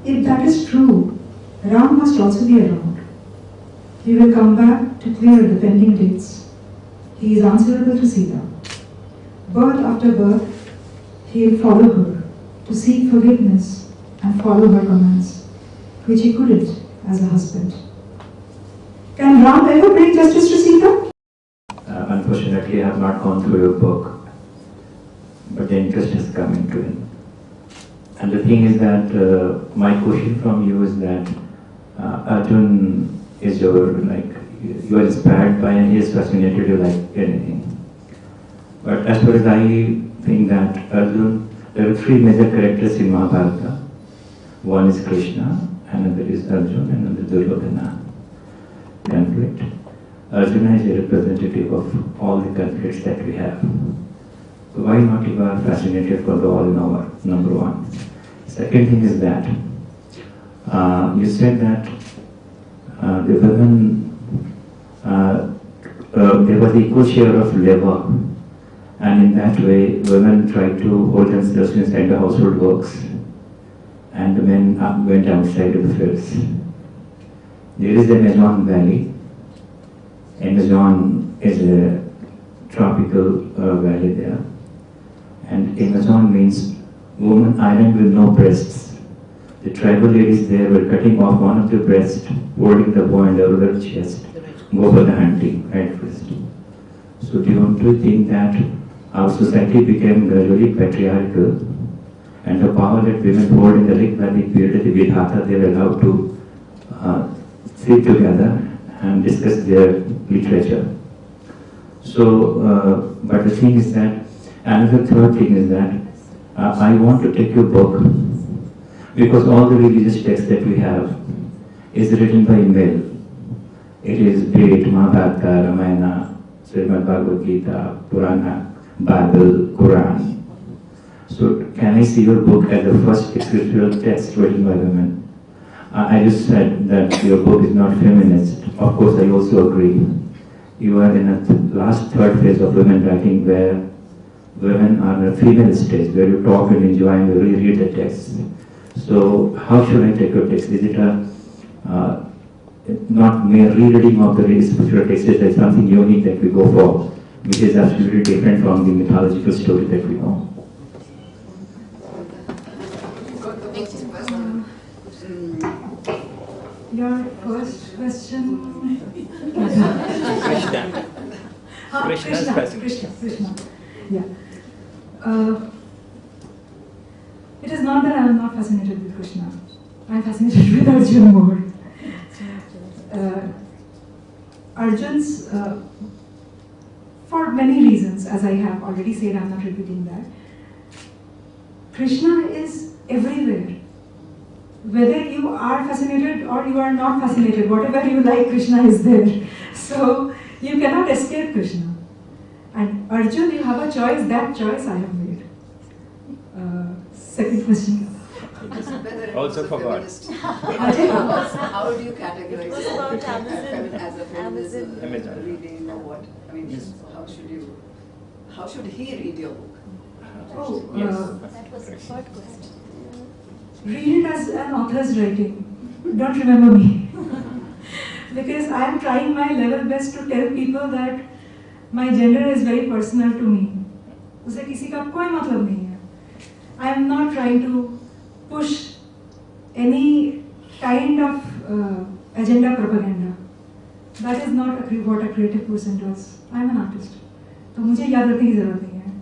If that is true, Ram must also be around. He will come back to clear the pending dates. He is answerable to Sita. Birth after birth, he will follow her to seek forgiveness and follow her commands, which he couldn't as a husband. Can Ram ever bring justice to Sita? Unfortunately, I have not gone through your book, but the interest has come into it. And the thing is that my question from you is that Arjun is your, like, you are inspired by and he is fascinated you like anything. But as far as I think that Arjun, there are three major characters in Mahabharata. One is Krishna, another is Arjun, and another Duryodhana. Conflict. Arjuna is a representative of all the conflicts that we have. So why not you are fascinated for the all in our number one? Second thing is that you said that the women, there was equal share of labor, and in that way women tried to hold themselves inside the household works and the men went outside of the fields. There is the Amazon Valley. Amazon is a tropical valley there, and Amazon means woman island with no breasts. The tribal ladies there were cutting off one of the breasts, holding the boy in the other chest, go for the hunting right first. So do you think that our society became gradually patriarchal, and the power that women hold in the Rig-Vedic period, the Vidhata, they were allowed to sit together and discuss their literature. So, but the thing is that, another third thing is that I want to take your book because all the religious texts that we have is written by male. It is Brit, Mahabharata, Ramayana, Srimad Bhagavad Gita, Purana, Bible, Quran. So can I see your book as the first scriptural text written by women? I just said that your book is not feminist. Of course, I also agree. You are in a last third phase of women writing where women are in a female stage, where you talk and enjoy and you reread the text. So how should I take your text? Is it a not mere rereading of the spiritual text? Is there something unique that we go for, which is absolutely different from the mythological story that we know? Your first question? Krishna. Yeah. It is not that I am not fascinated with Krishna. I am fascinated with Arjun more. Arjun's, for many reasons, as I have already said, I am not repeating that. Krishna is everywhere. Whether you are fascinated or you are not fascinated, whatever you like, Krishna is there. So you cannot escape Krishna. And Arjun, you have a choice, that choice I have made. Second question. Also forgot. How do you categorize It was about Amazon. as a feminism Amazon. reading or what? I mean, how should he read your book? Oh, read it as an author's writing. Don't remember me. Because I am trying my level best to tell people that my gender is very personal to me. उसे किसी का कोई मतलब नहीं है. I am not trying to push any kind of agenda propaganda. That is not what a creative person does. I am an artist. तो मुझे याद रखने की जरूरत नहीं है.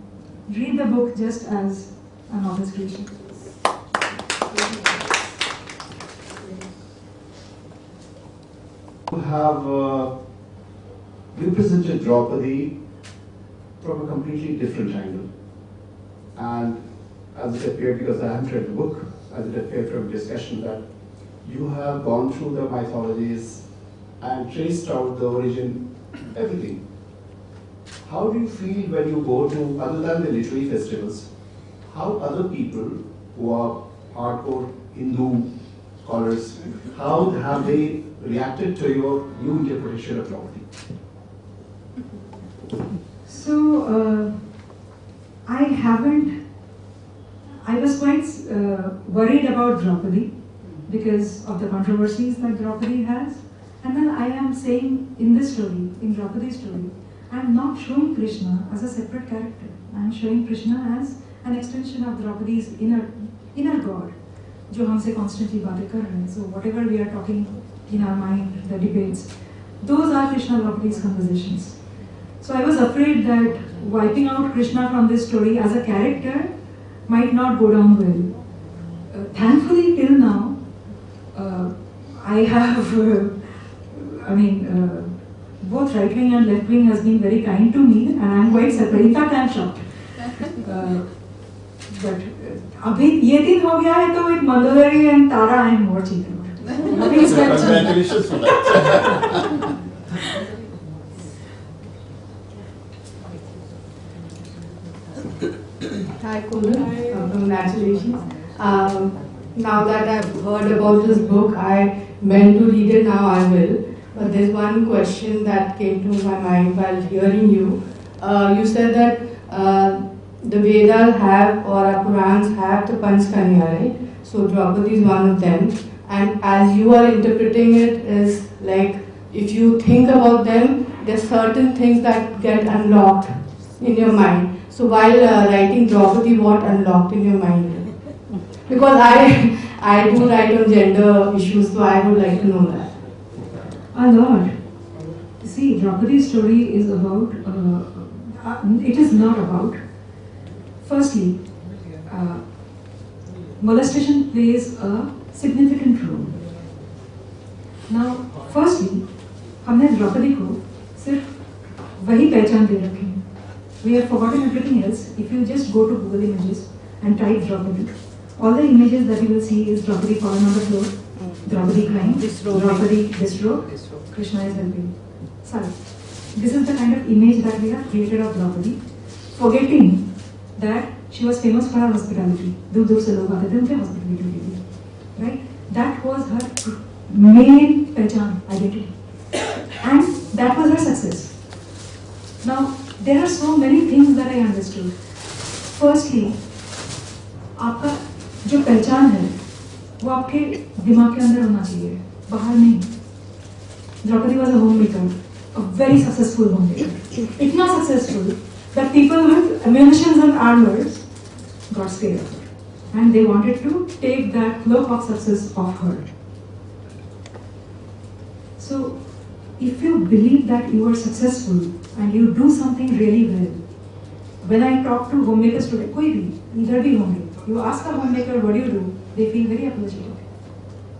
Read the book just as an author's creation. You have represented Draupadi from a completely different angle. And as it appeared, because I haven't read the book, as it appeared from discussion, that you have gone through the mythologies and traced out the origin, everything. How do you feel when you go to, other than the literary festivals, how other people who are hardcore Hindu scholars, how have they reacted to your new interpretation of Draupadi? So, I was quite worried about Draupadi because of the controversies that Draupadi has. And then I am saying in this story, in Draupadi's story, I am not showing Krishna as a separate character. I am showing Krishna as an extension of Draupadi's inner God, जो हमसे constantly बातें कर रहे हैं. So whatever we are talking in our mind, the debates, those are Krishna Draupadi's conversations. So I was afraid that wiping out Krishna from this story as a character might not go down well. Thankfully, till now, I have, both right wing and left wing has been very kind to me, and I am quite surprised. In fact, I am shocked. But अभी ये दिन हो गया है तो with Mandodari and Tara I am more cheated. Congratulations for that. Hi, Koral. Congratulations. Now that I've heard about this book, I meant to read it, now I will. But there's one question that came to my mind while hearing you. You said that the Vedas have, or our Purans have, the Panchkanya, right? So Draupadi is one of them. And as you are interpreting it, is like, if you think about them, there's certain things that get unlocked in your mind. So while writing Draupadi, what unlocked in your mind? Because I do write on gender issues, so I would like to know that. A lot. See, Draupadi's story is about, it is not about, firstly, molestation plays a significant role. Now, firstly, हमने द्रौपदी को सिर्फ वही पहचान दे रखी है. We have forgotten everything else. If you just go to Google Images and type Draupadi, all the images that you will see is Draupadi fallen on the floor, Draupadi crying, Draupadi disrobed, Krishna is helping. Sorry. This is the kind of image that we have created of Draupadi, forgetting that she was famous for her hospitality. दूर दूर से लोग आते थे उनके hospitality के लिए. Right? That was her main पहचान, identity. And that was her success. Now, there are so many things that I understood. Firstly, आपका जो पहचान है वो आपके दिमाग के अंदर होना चाहिए, बाहर नहीं. Draupadi was a homemaker, a very successful homemaker. इतना successful that people with munitions and armors got scared of her. And they wanted to take that cloak of success off her. So, if you believe that you are successful and you do something really well, when I talk to homemakers today, कोई भी, either भी होंगे, you ask a homemaker what do you do, they feel very apologetic.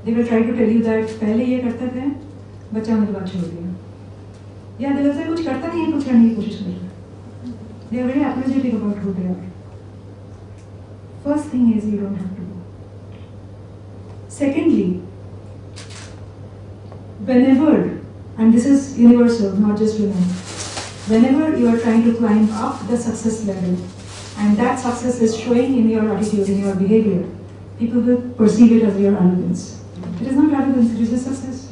They will try to tell you that पहले ये करते थे, बच्चा मेरे बाद छोड़ दिया. या दिल से कुछ करता नहीं है, कुछ करने की कोशिश कर रहा है. They are very apologetic about who they are. First thing is you don't have to go. Secondly, whenever, and this is universal, not just women, whenever you are trying to climb up the success ladder, and that success is showing in your attitude, in your behavior, people will perceive it as your arrogance. It is not arrogance, it is just success.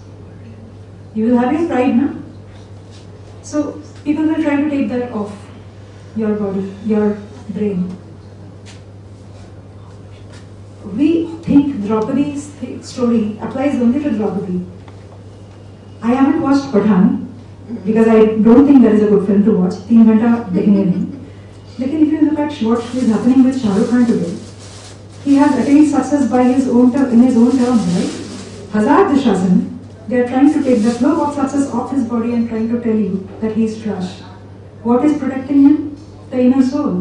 You will have your pride, no? So people will try to take that off your body, your brain. think Draupadi's story applies only to Draupadi. I haven't watched Pathan because I don't think that is a good film to watch. 3 घंटा देखने नहीं. Lekin if you look at what is happening with Shah Rukh Khan today, he has attained success by his own in his own terms, right? Hazard Dushasan, they are trying to take the flow of success off his body and trying to tell you that he is trash. What is protecting him? The inner soul,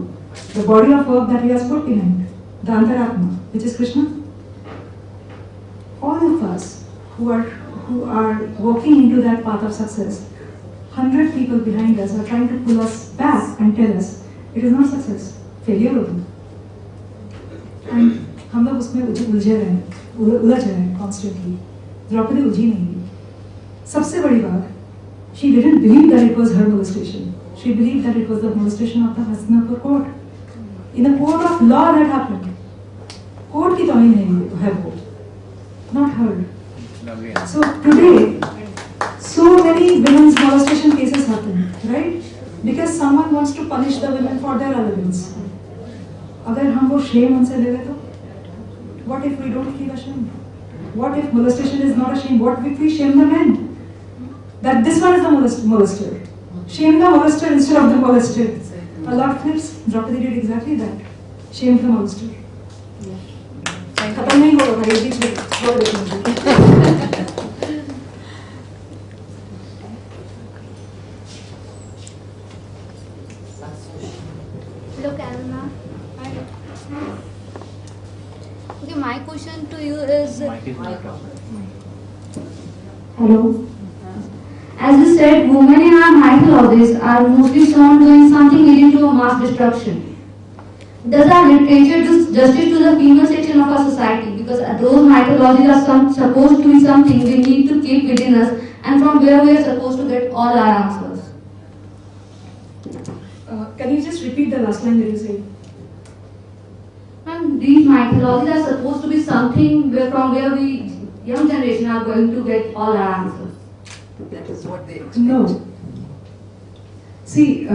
the body of work that he has put behind, the Antaratma, which is Krishna. All of us who are walking into that path of success, 100 people behind us are trying to pull us back and tell us it is not success, failure होगा. And हम लोग उसमें उलझ रहे हैं constantly. Draupadi उलझी नहीं है. सबसे बड़ी बात, she didn't believe that it was her molestation. She believed that it was the molestation of the Hastinapur court. In a court of law that happened. Court की तौहीन है वो, not her. So today, so many women's molestation cases happen, right? Because someone wants to punish the women for their relevance. अगर हम वो shame उनसे ले लें तो, what if we don't feel ashamed? What if molestation is not a shame? What if we shame the men? That this one is the molester. Shame the molester instead of the molested. A lot of times, Draupadi did exactly that. Shame the molester. खत्म नहीं होगा भाई बीच में बहुत देखेंगे. Hello, Karuna. Okay, my question to you is. Hello. As you said, women in our mythologies are mostly shown doing something leading to a mass destruction. Does our literature do justice to the female section of our society? Because those mythologies are supposed to be something we need to keep within us, and from where we are supposed to get all our answers. Can you just repeat the last line that you said? And these mythologies are supposed to be something from where we, young generation, are going to get all our answers. That is what they expect. No. See,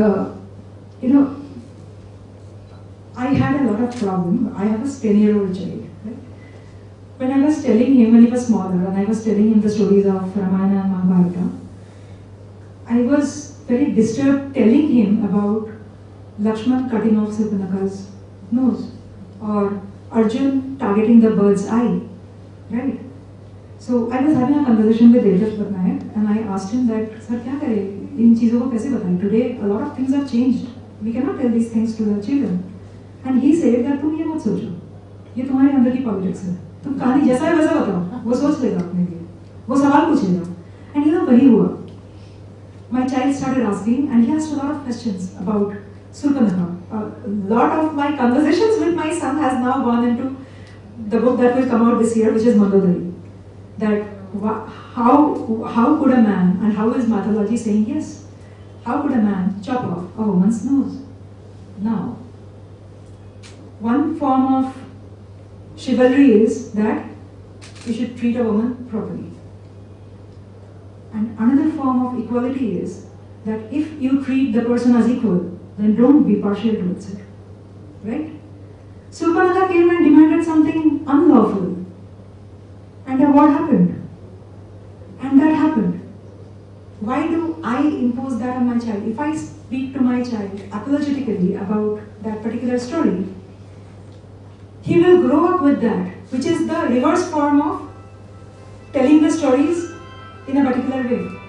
I had a lot of problem. I have a 10-year-old child. Right? When I was telling him, when he was smaller, and I was telling him the stories of Ramayana and Mahabharata, I was very disturbed telling him about Lakshman cutting off Surpanakha's nose, or Arjun targeting the bird's eye, right? So I was having a conversation with Devdas Patnaik, and I asked him that, Sir, क्या करें? इन चीजों को कैसे बताएं? Today a lot of things have changed. We cannot tell these things to the children. And he said that तुम ये मत सोचो, ये तुम्हारे अंदर की politics है. तुम कहानी जैसा है वैसा बताओ, वो सोच लेगा अपने लिए, वो सवाल पूछेगा. And वही हुआ. My child started asking, and he asked a lot of questions about Surpanakha. A lot of my conversations with my son has now gone into the book that will come out this year, which is Mandodari. That how could a man, and how is mythology saying yes? How could a man chop off a woman's nose? Now, one form of chivalry is that you should treat a woman properly. And another form of equality is that if you treat the person as equal, then don't be partial towards it. Right? Surpanakha came and demanded something unlawful. And then what happened? And that happened. Why do I impose that on my child? If I speak to my child apologetically about that particular story, he will grow up with that, which is the reverse form of telling the stories in a particular way.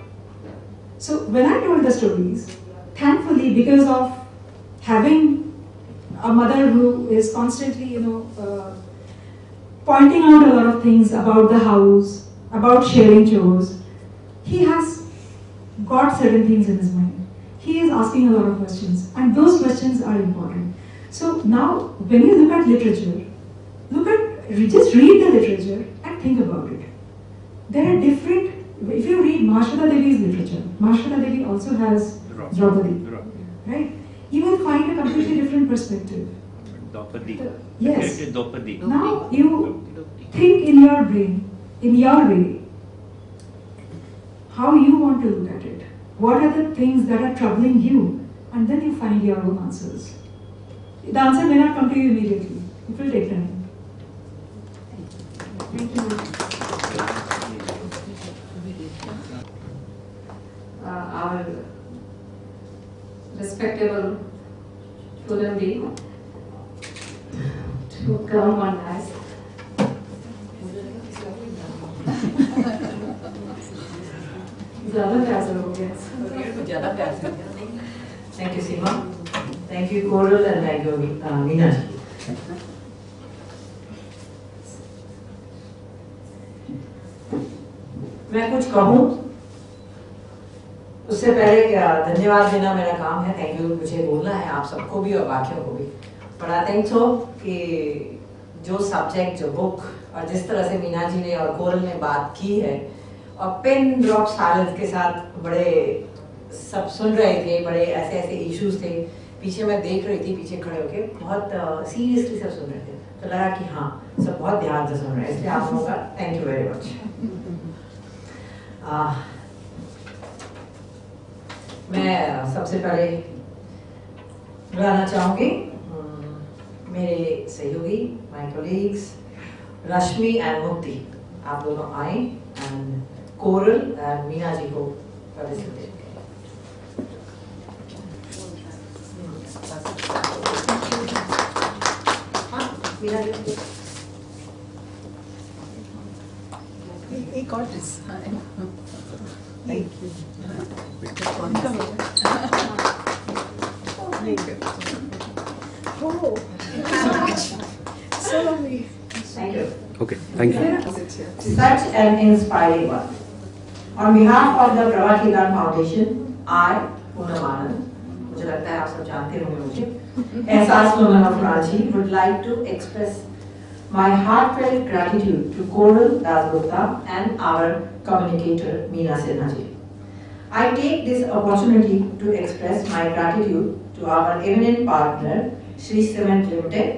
So when I told the stories, thankfully, because of having a mother who is constantly, pointing out a lot of things about the house, about sharing chores, he has got certain things in his mind. He is asking a lot of questions, and those questions are important. So now, when you look at literature, just read the literature and think about it. There are different, if you read Mahashweta Devi's literature, Mahashweta Devi also has Draupadi, right? You will find a completely different perspective. Yes. Now you think in your brain, in your way, how you want to look at it. What are the things that are troubling you? And then you find your own answers. The answer may not come to you immediately. It will take time. Thank you, ma'am. Our respectable student dean to come on us. ज़्यादा प्यार से हो गया। Thank you, Seema. Thank you, Koral, and thank you, Meena ji. मैं कुछ कहूँ उससे पहले धन्यवाद देना मेरा काम है। थैंक यू मुझे बोलना है आप सबको भी और बाकियों को भी। पर आई थिंक सो कि जो सब्जेक्ट जो बुक और जिस तरह से मीना जी ने और कोरल ने बात की है और पिन ड्रॉप साइलेंस के साथ बड़े सब सुन रहे थे, बड़े ऐसे ऐसे इश्यूज थे। पीछे मैं देख रही थी, पीछे खड़े होके बहुत सीरियसली सब सुन रहे थे, तो लगा कि हाँ सब बहुत ध्यान से सुन रहे हैं, इसलिए आप लोगों का थैंक यू वेरी मच। मैं सबसे पहले बुलाना चाहूंगी मेरे सहयोगी, माय कोलीग्स रश्मि एंड मुक्ति, आप दोनों आए and coral and Meena ji को participate. He got this. Thank you. Oh, so lovely. Thank you. Okay, thank you. Such an inspiring one. On behalf of the Pravati Gan Foundation, I, Poonam Anand, मुझे लगता है आप सब जानते होंगे मुझे, एहसास women of Ranchi, would like to express my heartfelt gratitude to Koral, Dasgupta and our communicator Meena Sinha ji. I take this opportunity to express my gratitude to our eminent partner Shri Cement Limited,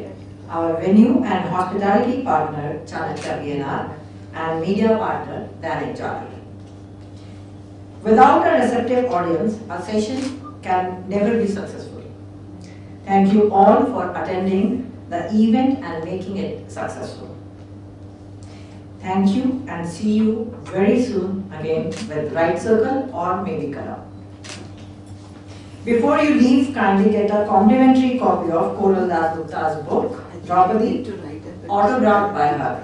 our venue and hospitality partner Chanakya BNR and media partner Dainik Jagran. Without a receptive audience, a session can never be successful. Thank you all for attending the event and making it successful. Thank you and see you very soon again with Right Circle or maybe Koral. Before you leave, kindly get a complimentary copy of Koral Dasgupta's book, Draupadi, autographed by her.